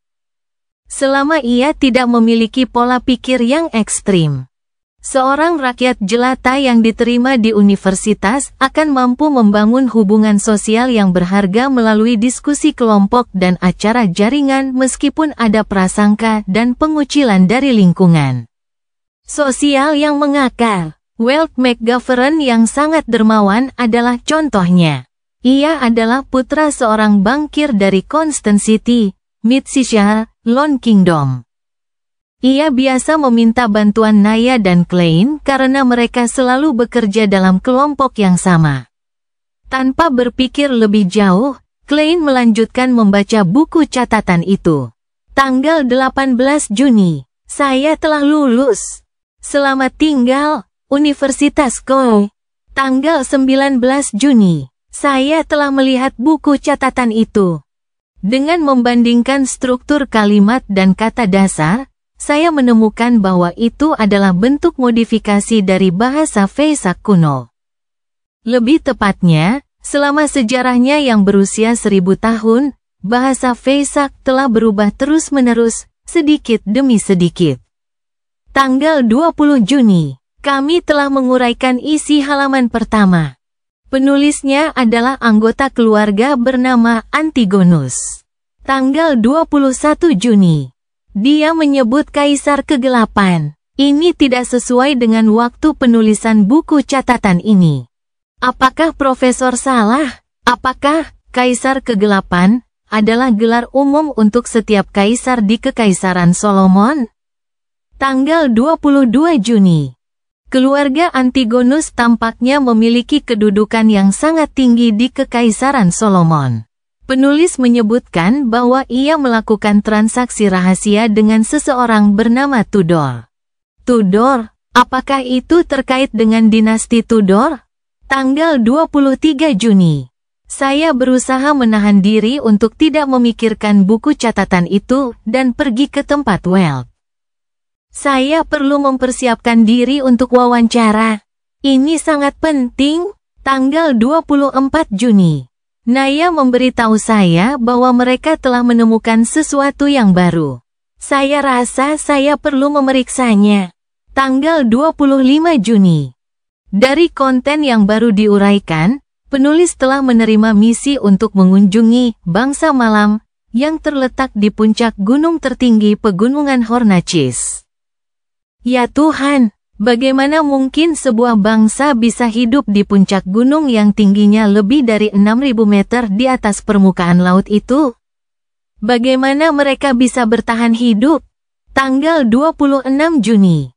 [SPEAKER 2] Selama ia tidak memiliki pola pikir yang ekstrim, seorang rakyat jelata yang diterima di universitas akan mampu membangun hubungan sosial yang berharga melalui diskusi kelompok dan acara jaringan meskipun ada prasangka dan pengucilan dari lingkungan sosial yang mengakar. Welk McGovern yang sangat dermawan adalah contohnya. Ia adalah putra seorang bankir dari Constant City, Mid-Cheshire, Lone Kingdom. Ia biasa meminta bantuan Naya dan Klein karena mereka selalu bekerja dalam kelompok yang sama. Tanpa berpikir lebih jauh, Klein melanjutkan membaca buku catatan itu. Tanggal 18 Juni, saya telah lulus. Selamat tinggal, Universitas Koi. Tanggal 19 Juni, saya telah melihat buku catatan itu. Dengan membandingkan struktur kalimat dan kata dasar, saya menemukan bahwa itu adalah bentuk modifikasi dari bahasa Vesak kuno. Lebih tepatnya, selama sejarahnya yang berusia 1000 tahun, bahasa Vesak telah berubah terus-menerus, sedikit demi sedikit. Tanggal 20 Juni, kami telah menguraikan isi halaman pertama. Penulisnya adalah anggota keluarga bernama Antigonus. Tanggal 21 Juni, dia menyebut Kaisar Kegelapan. Ini tidak sesuai dengan waktu penulisan buku catatan ini. Apakah Profesor salah? Apakah Kaisar Kegelapan adalah gelar umum untuk setiap kaisar di Kekaisaran Solomon? Tanggal 22 Juni. Keluarga Antigonus tampaknya memiliki kedudukan yang sangat tinggi di Kekaisaran Solomon. Penulis menyebutkan bahwa ia melakukan transaksi rahasia dengan seseorang bernama Tudor. Tudor, apakah itu terkait dengan dinasti Tudor? Tanggal 23 Juni. Saya berusaha menahan diri untuk tidak memikirkan buku catatan itu dan pergi ke tempat Welk. Saya perlu mempersiapkan diri untuk wawancara. Ini sangat penting. Tanggal 24 Juni. Naya memberitahu saya bahwa mereka telah menemukan sesuatu yang baru. Saya rasa saya perlu memeriksanya. Tanggal 25 Juni. Dari konten yang baru diuraikan, penulis telah menerima misi untuk mengunjungi bangsa malam yang terletak di puncak gunung tertinggi Pegunungan Hornacchis. Ya Tuhan, bagaimana mungkin sebuah bangsa bisa hidup di puncak gunung yang tingginya lebih dari 6.000 meter di atas permukaan laut itu? Bagaimana mereka bisa bertahan hidup? Tanggal 26 Juni.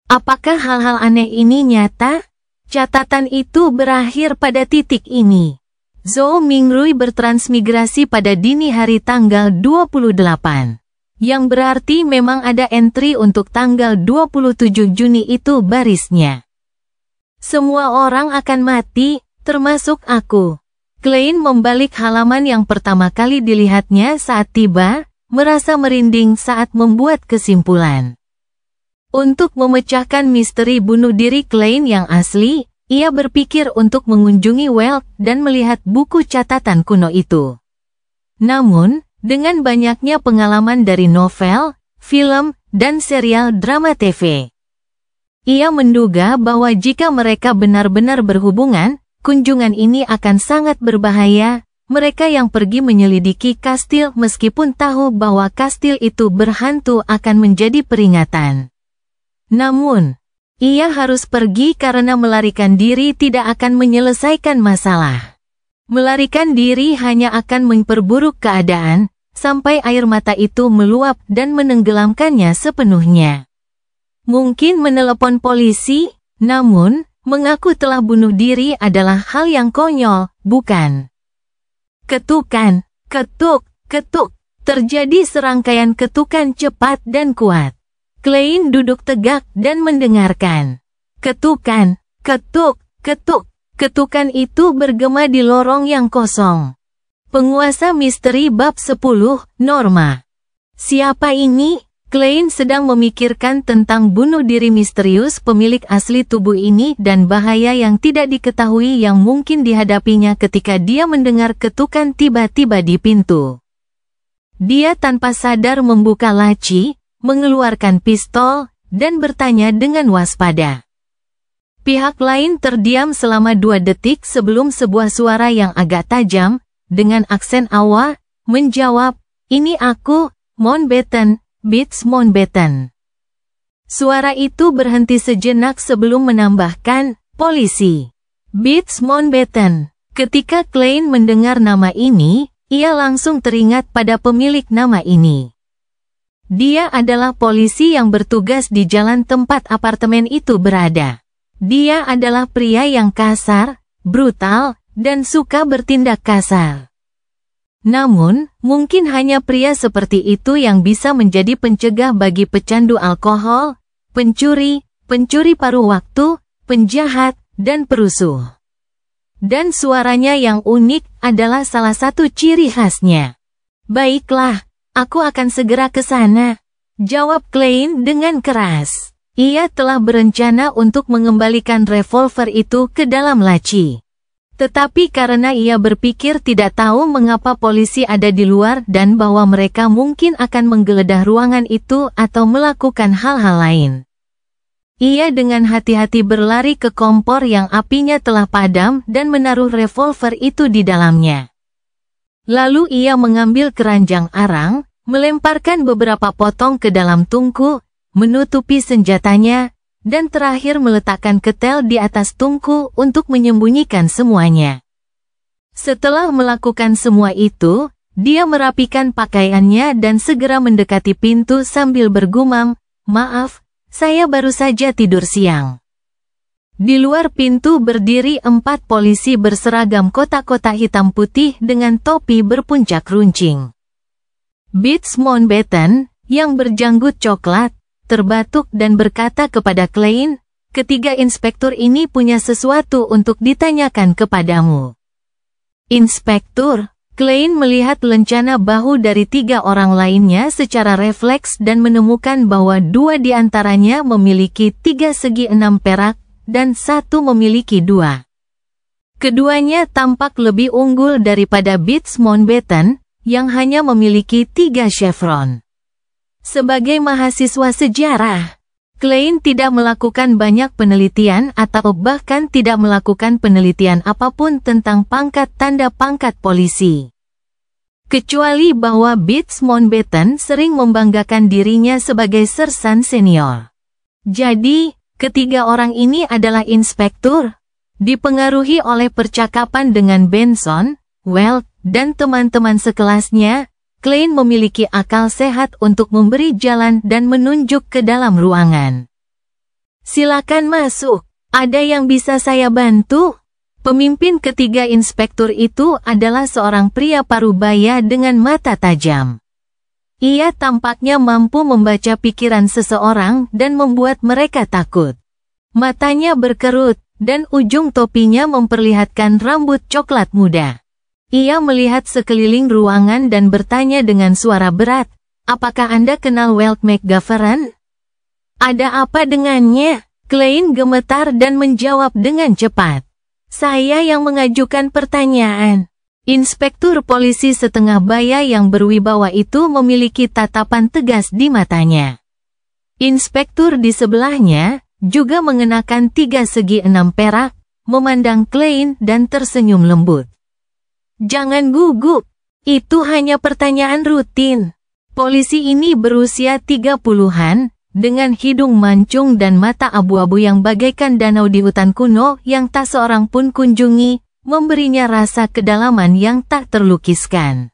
[SPEAKER 2] Apakah hal-hal aneh ini nyata? Catatan itu berakhir pada titik ini. Zhou Mingrui bertransmigrasi pada dini hari tanggal 28. Yang berarti memang ada entry untuk tanggal 27 Juni itu barisnya. Semua orang akan mati, termasuk aku. Klein membalik halaman yang pertama kali dilihatnya saat tiba, merasa merinding saat membuat kesimpulan. Untuk memecahkan misteri bunuh diri Klein yang asli, ia berpikir untuk mengunjungi Weld dan melihat buku catatan kuno itu. Namun, dengan banyaknya pengalaman dari novel, film, dan serial drama TV, ia menduga bahwa jika mereka benar-benar berhubungan, kunjungan ini akan sangat berbahaya. Mereka yang pergi menyelidiki kastil meskipun tahu bahwa kastil itu berhantu akan menjadi peringatan. Namun, ia harus pergi karena melarikan diri tidak akan menyelesaikan masalah. Melarikan diri hanya akan memperburuk keadaan, sampai air mata itu meluap dan menenggelamkannya sepenuhnya. Mungkin menelepon polisi, namun, mengaku telah bunuh diri adalah hal yang konyol, bukan? Ketukan, ketuk, ketuk. Terjadi serangkaian ketukan cepat dan kuat. Klein duduk tegak dan mendengarkan. Ketukan, ketuk, ketuk. Ketukan itu bergema di lorong yang kosong. Penguasa misteri bab 10, Norma. Siapa ini? Klein sedang memikirkan tentang bunuh diri misterius pemilik asli tubuh ini dan bahaya yang tidak diketahui yang mungkin dihadapinya ketika dia mendengar ketukan tiba-tiba di pintu. Dia tanpa sadar membuka laci, mengeluarkan pistol, dan bertanya dengan waspada. Pihak lain terdiam selama 2 detik sebelum sebuah suara yang agak tajam, dengan aksen Awa, menjawab, "Ini aku, Mountbatten. Beats Mountbatten." Suara itu berhenti sejenak sebelum menambahkan, "Polisi." Beats Mountbatten. Ketika Klein mendengar nama ini, ia langsung teringat pada pemilik nama ini. Dia adalah polisi yang bertugas di jalan tempat apartemen itu berada. Dia adalah pria yang kasar, brutal, dan suka bertindak kasar. Namun, mungkin hanya pria seperti itu yang bisa menjadi pencegah bagi pecandu alkohol, pencuri, pencuri paruh waktu, penjahat, dan perusuh. Dan suaranya yang unik adalah salah satu ciri khasnya. "Baiklah, aku akan segera ke sana," jawab Klein dengan keras. Ia telah berencana untuk mengembalikan revolver itu ke dalam laci. Tetapi karena ia berpikir tidak tahu mengapa polisi ada di luar dan bahwa mereka mungkin akan menggeledah ruangan itu atau melakukan hal-hal lain. Ia dengan hati-hati berlari ke kompor yang apinya telah padam dan menaruh revolver itu di dalamnya. Lalu ia mengambil keranjang arang, melemparkan beberapa potong ke dalam tungku, menutupi senjatanya, dan terakhir meletakkan ketel di atas tungku untuk menyembunyikan semuanya. Setelah melakukan semua itu, dia merapikan pakaiannya dan segera mendekati pintu sambil bergumam, "Maaf, saya baru saja tidur siang." Di luar pintu berdiri 4 polisi berseragam kotak-kotak hitam putih dengan topi berpuncak runcing. Beats Mountbatten, yang berjanggut coklat, terbatuk dan berkata kepada Klein, "Ketiga inspektur ini punya sesuatu untuk ditanyakan kepadamu." "Inspektur?" Klein melihat lencana bahu dari 3 orang lainnya secara refleks dan menemukan bahwa 2 di antaranya memiliki 3 segi 6 perak, dan 1 memiliki 2. Keduanya tampak lebih unggul daripada Beats Mountbatten, yang hanya memiliki 3 chevron. Sebagai mahasiswa sejarah, Klein tidak melakukan banyak penelitian atau bahkan tidak melakukan penelitian apapun tentang pangkat tanda pangkat polisi. Kecuali bahwa Bates Mountbatten sering membanggakan dirinya sebagai sersan senior. Jadi, ketiga orang ini adalah inspektur. Dipengaruhi oleh percakapan dengan Benson, Welk, dan teman-teman sekelasnya, Klein memiliki akal sehat untuk memberi jalan dan menunjuk ke dalam ruangan. Silakan masuk. Ada yang bisa saya bantu? Pemimpin ketiga inspektur itu adalah seorang pria parubaya dengan mata tajam. Ia tampaknya mampu membaca pikiran seseorang dan membuat mereka takut. Matanya berkerut, dan ujung topinya memperlihatkan rambut coklat muda. Ia melihat sekeliling ruangan dan bertanya dengan suara berat, "Apakah Anda kenal Welk McGovern?" "Ada apa dengannya?" Klein gemetar dan menjawab dengan cepat. "Saya yang mengajukan pertanyaan." Inspektur polisi setengah baya yang berwibawa itu memiliki tatapan tegas di matanya. Inspektur di sebelahnya juga mengenakan 3 segi 6 perak, memandang Klein dan tersenyum lembut. "Jangan gugup, itu hanya pertanyaan rutin." Polisi ini berusia 30-an, dengan hidung mancung dan mata abu-abu yang bagaikan danau di hutan kuno yang tak seorang pun kunjungi, memberinya rasa kedalaman yang tak terlukiskan.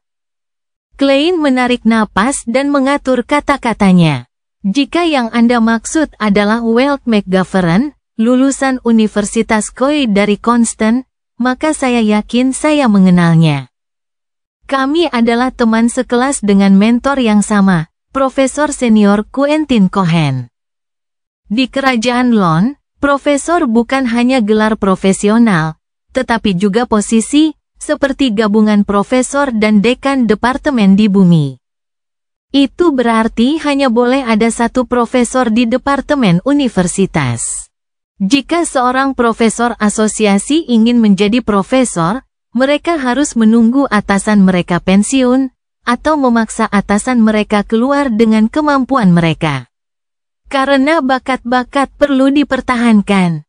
[SPEAKER 2] Klein menarik napas dan mengatur kata-katanya. "Jika yang Anda maksud adalah Welk McGovern, lulusan Universitas Koi dari Constant, maka saya yakin saya mengenalnya. Kami adalah teman sekelas dengan mentor yang sama, Profesor Senior Quentin Cohen. Di Kerajaan Lon, profesor bukan hanya gelar profesional, tetapi juga posisi, seperti gabungan profesor dan dekan departemen di bumi. Itu berarti hanya boleh ada satu profesor di departemen universitas. Jika seorang profesor asosiasi ingin menjadi profesor, mereka harus menunggu atasan mereka pensiun, atau memaksa atasan mereka keluar dengan kemampuan mereka. Karena bakat-bakat perlu dipertahankan.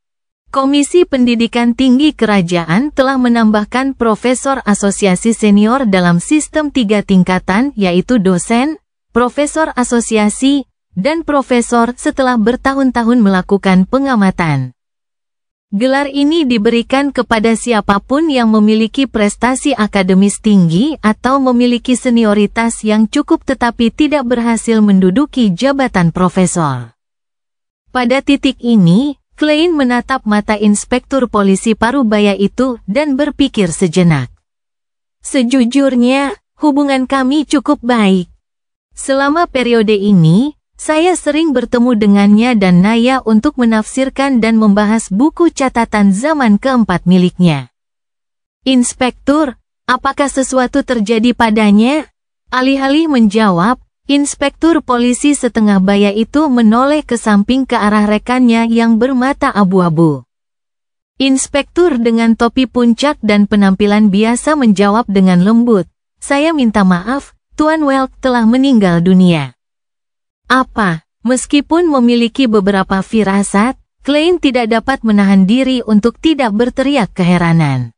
[SPEAKER 2] Komisi Pendidikan Tinggi Kerajaan telah menambahkan profesor asosiasi senior dalam sistem 3 tingkatan, yaitu dosen, profesor asosiasi, dan profesor setelah bertahun-tahun melakukan pengamatan. Gelar ini diberikan kepada siapapun yang memiliki prestasi akademis tinggi atau memiliki senioritas yang cukup tetapi tidak berhasil menduduki jabatan profesor. Pada titik ini, Klein menatap mata inspektur polisi parubaya itu dan berpikir sejenak. "Sejujurnya, hubungan kami cukup baik. Selama periode ini, saya sering bertemu dengannya dan Naya untuk menafsirkan dan membahas buku catatan zaman keempat miliknya." "Inspektur, apakah sesuatu terjadi padanya?" Alih-alih menjawab, inspektur polisi setengah baya itu menoleh ke samping ke arah rekannya yang bermata abu-abu. Inspektur dengan topi puncak dan penampilan biasa menjawab dengan lembut, "Saya minta maaf, Tuan Welk telah meninggal dunia." Apa? Meskipun memiliki beberapa firasat, Klein tidak dapat menahan diri untuk tidak berteriak keheranan.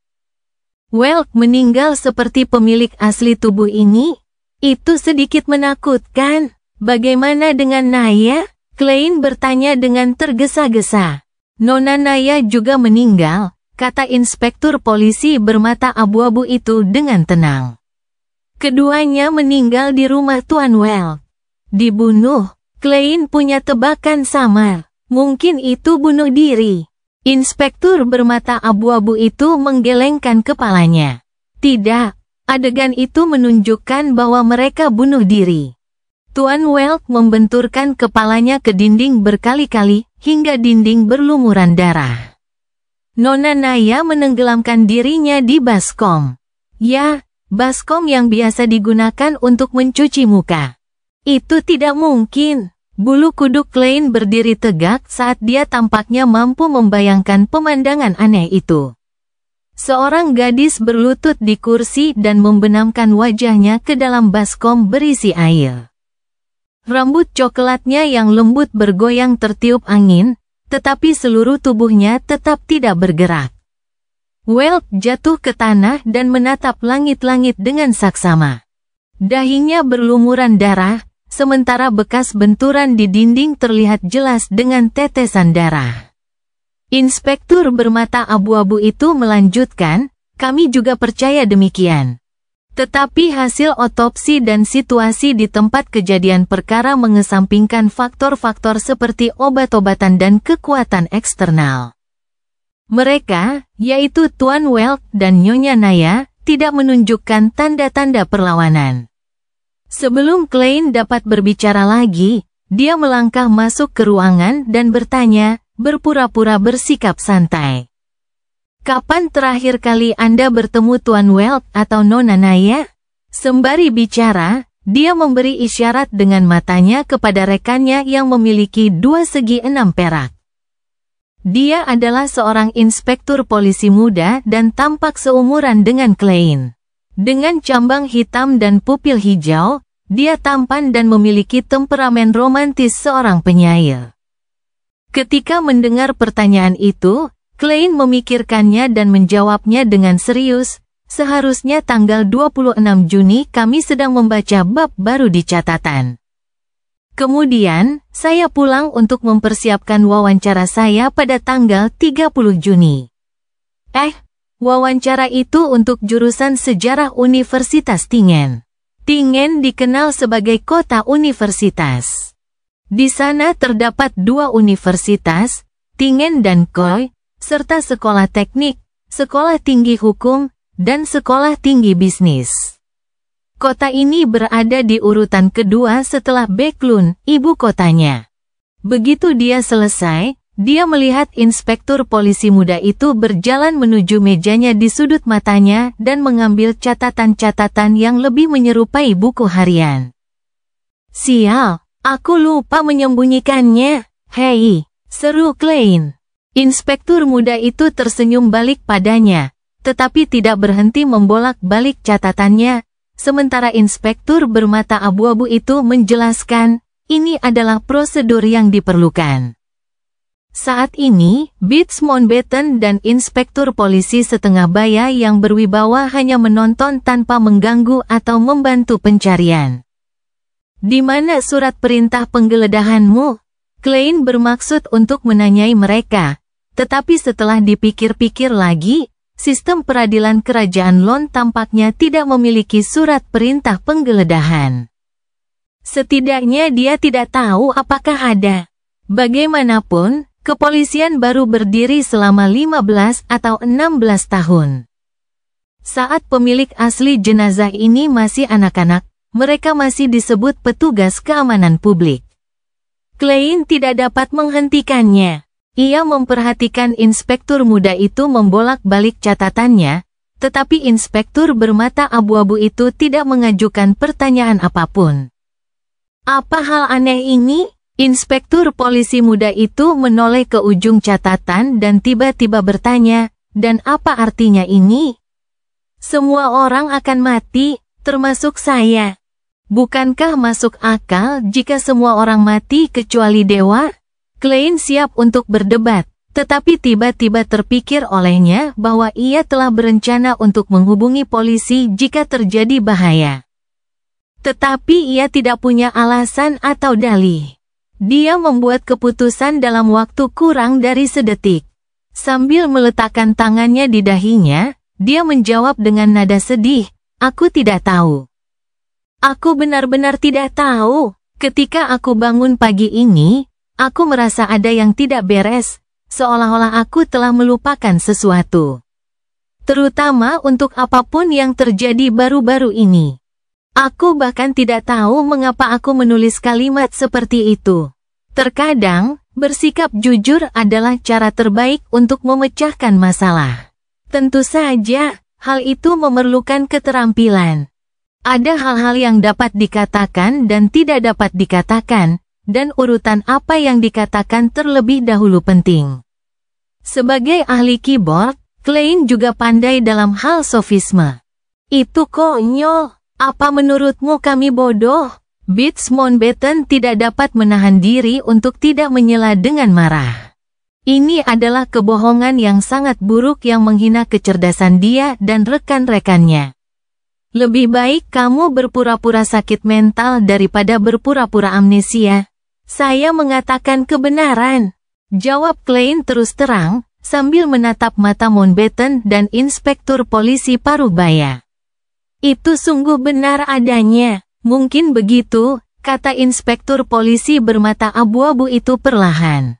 [SPEAKER 2] "Welk meninggal seperti pemilik asli tubuh ini? Itu sedikit menakutkan. Bagaimana dengan Naya?" Klein bertanya dengan tergesa-gesa. "Nona Naya juga meninggal," kata inspektur polisi bermata abu-abu itu dengan tenang. "Keduanya meninggal di rumah Tuan Welk. Dibunuh." Klein punya tebakan samar. Mungkin itu bunuh diri. Inspektur bermata abu-abu itu menggelengkan kepalanya. "Tidak, adegan itu menunjukkan bahwa mereka bunuh diri." Tuan Welk membenturkan kepalanya ke dinding berkali-kali, hingga dinding berlumuran darah. Nona Naya menenggelamkan dirinya di baskom. Ya, baskom yang biasa digunakan untuk mencuci muka. "Itu tidak mungkin." Bulu kuduk Klein berdiri tegak saat dia tampaknya mampu membayangkan pemandangan aneh itu. Seorang gadis berlutut di kursi dan membenamkan wajahnya ke dalam baskom berisi air. Rambut coklatnya yang lembut bergoyang tertiup angin, tetapi seluruh tubuhnya tetap tidak bergerak. Welk jatuh ke tanah dan menatap langit-langit dengan saksama. Dahinya berlumuran darah, sementara bekas benturan di dinding terlihat jelas dengan tetesan darah. Inspektur bermata abu-abu itu melanjutkan, "Kami juga percaya demikian. Tetapi hasil otopsi dan situasi di tempat kejadian perkara mengesampingkan faktor-faktor seperti obat-obatan dan kekuatan eksternal. Mereka, yaitu Tuan Welk dan Nyonya Naya, tidak menunjukkan tanda-tanda perlawanan." Sebelum Klein dapat berbicara lagi, dia melangkah masuk ke ruangan dan bertanya, berpura-pura bersikap santai. "Kapan terakhir kali Anda bertemu Tuan Welk atau Nona Naya?" Sembari bicara, dia memberi isyarat dengan matanya kepada rekannya yang memiliki 2 segi 6 perak. Dia adalah seorang inspektur polisi muda dan tampak seumuran dengan Klein. Dengan cambang hitam dan pupil hijau, dia tampan dan memiliki temperamen romantis seorang penyair. Ketika mendengar pertanyaan itu, Klein memikirkannya dan menjawabnya dengan serius, "Seharusnya tanggal 26 Juni kami sedang membaca bab baru di catatan. Kemudian, saya pulang untuk mempersiapkan wawancara saya pada tanggal 30 Juni. Wawancara itu untuk jurusan sejarah Universitas Tingen. Tingen dikenal sebagai kota universitas. Di sana terdapat 2 universitas, Tingen dan Koi, serta sekolah teknik, sekolah tinggi hukum, dan sekolah tinggi bisnis. Kota ini berada di urutan kedua setelah Backlund, ibu kotanya. Begitu dia selesai, dia melihat inspektur polisi muda itu berjalan menuju mejanya di sudut matanya dan mengambil catatan-catatan yang lebih menyerupai buku harian. "Sial, aku lupa menyembunyikannya." "Hei," seru Klein. Inspektur muda itu tersenyum balik padanya, tetapi tidak berhenti membolak-balik catatannya, sementara inspektur bermata abu-abu itu menjelaskan, ini adalah prosedur yang diperlukan. Saat ini, Bits Mountbatten dan inspektur polisi setengah baya yang berwibawa hanya menonton tanpa mengganggu atau membantu pencarian. "Di mana surat perintah penggeledahanmu?" Klein bermaksud untuk menanyai mereka. Tetapi setelah dipikir-pikir lagi, sistem peradilan kerajaan Lon tampaknya tidak memiliki surat perintah penggeledahan. Setidaknya dia tidak tahu apakah ada. Bagaimanapun, kepolisian baru berdiri selama 15 atau 16 tahun. Saat pemilik asli jenazah ini masih anak-anak, mereka masih disebut petugas keamanan publik. Klein tidak dapat menghentikannya. Ia memperhatikan inspektur muda itu membolak-balik catatannya, tetapi inspektur bermata abu-abu itu tidak mengajukan pertanyaan apapun. "Apa hal aneh ini?" Inspektur polisi muda itu menoleh ke ujung catatan dan tiba-tiba bertanya, "Dan apa artinya ini?" "Semua orang akan mati, termasuk saya. Bukankah masuk akal jika semua orang mati kecuali dewa?" Klein siap untuk berdebat, tetapi tiba-tiba terpikir olehnya bahwa ia telah berencana untuk menghubungi polisi jika terjadi bahaya. Tetapi ia tidak punya alasan atau dalih. Dia membuat keputusan dalam waktu kurang dari sedetik. Sambil meletakkan tangannya di dahinya, dia menjawab dengan nada sedih, "Aku tidak tahu. Aku benar-benar tidak tahu. Ketika aku bangun pagi ini, aku merasa ada yang tidak beres, seolah-olah aku telah melupakan sesuatu. Terutama untuk apapun yang terjadi baru-baru ini. Aku bahkan tidak tahu mengapa aku menulis kalimat seperti itu. Terkadang, bersikap jujur adalah cara terbaik untuk memecahkan masalah. Tentu saja, hal itu memerlukan keterampilan. Ada hal-hal yang dapat dikatakan dan tidak dapat dikatakan, dan urutan apa yang dikatakan terlebih dahulu penting. Sebagai ahli keyboard, Klein juga pandai dalam hal sofisme. "Itu konyol. Apa menurutmu kami bodoh?" Bits Mountbatten tidak dapat menahan diri untuk tidak menyela dengan marah. Ini adalah kebohongan yang sangat buruk yang menghina kecerdasan dia dan rekan-rekannya. Lebih baik kamu berpura-pura sakit mental daripada berpura-pura amnesia. Saya mengatakan kebenaran, jawab Klein terus terang, sambil menatap mata Mountbatten dan Inspektur Polisi Parubaya. Itu sungguh benar adanya. Mungkin begitu, kata Inspektur Polisi bermata abu-abu itu perlahan.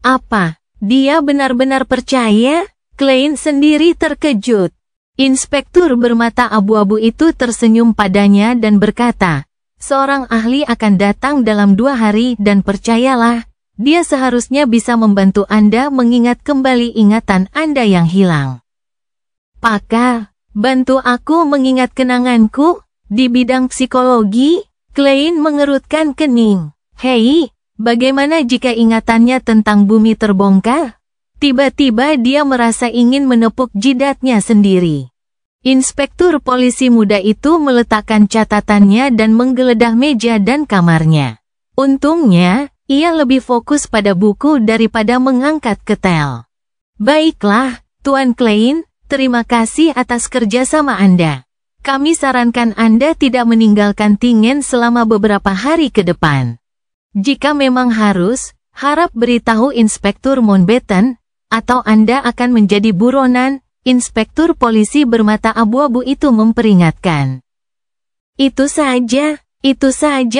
[SPEAKER 2] Apa? Dia benar-benar percaya? Klein sendiri terkejut. Inspektur bermata abu-abu itu tersenyum padanya dan berkata, seorang ahli akan datang dalam 2 hari dan percayalah, dia seharusnya bisa membantu Anda mengingat kembali ingatan Anda yang hilang. Pakar, bantu aku mengingat kenanganku? Di bidang psikologi, Klein mengerutkan kening. Hei, bagaimana jika ingatannya tentang bumi terbongkar? Tiba-tiba dia merasa ingin menepuk jidatnya sendiri. Inspektur polisi muda itu meletakkan catatannya dan menggeledah meja dan kamarnya. Untungnya, ia lebih fokus pada buku daripada mengangkat ketel. Baiklah, Tuan Klein, terima kasih atas kerjasama Anda. Kami sarankan Anda tidak meninggalkan Tingen selama beberapa hari ke depan. Jika memang harus, harap beritahu Inspektur Mountbatten, atau Anda akan menjadi buronan. Inspektur polisi bermata abu-abu itu memperingatkan. Itu saja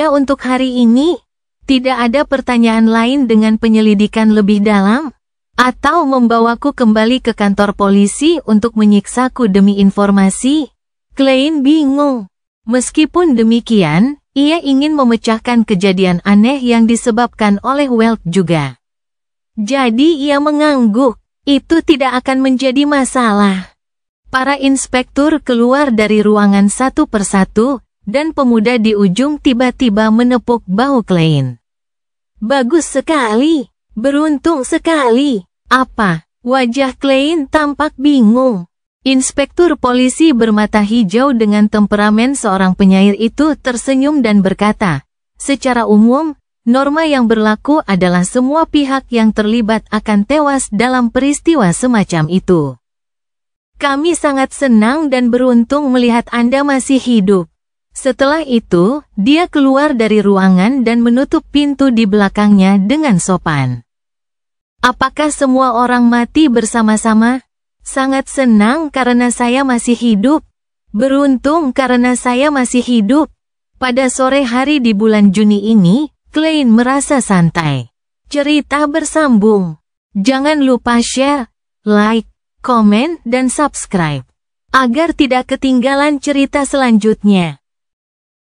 [SPEAKER 2] untuk hari ini. Tidak ada pertanyaan lain dengan penyelidikan lebih dalam? Atau membawaku kembali ke kantor polisi untuk menyiksaku demi informasi? Klein bingung. Meskipun demikian, ia ingin memecahkan kejadian aneh yang disebabkan oleh Weld juga. Jadi ia mengangguk. Itu tidak akan menjadi masalah. Para inspektur keluar dari ruangan satu persatu, dan pemuda di ujung tiba-tiba menepuk bahu Klein. Bagus sekali, beruntung sekali. Apa? Wajah Klein tampak bingung. Inspektur polisi bermata hijau dengan temperamen seorang penyair itu tersenyum dan berkata, secara umum, norma yang berlaku adalah semua pihak yang terlibat akan tewas dalam peristiwa semacam itu. Kami sangat senang dan beruntung melihat Anda masih hidup. Setelah itu, dia keluar dari ruangan dan menutup pintu di belakangnya dengan sopan. Apakah semua orang mati bersama-sama? Sangat senang karena saya masih hidup. Beruntung karena saya masih hidup. Pada sore hari di bulan Juni ini, Klein merasa santai. Cerita bersambung. Jangan lupa share, like, komen, dan subscribe. Agar tidak ketinggalan cerita selanjutnya.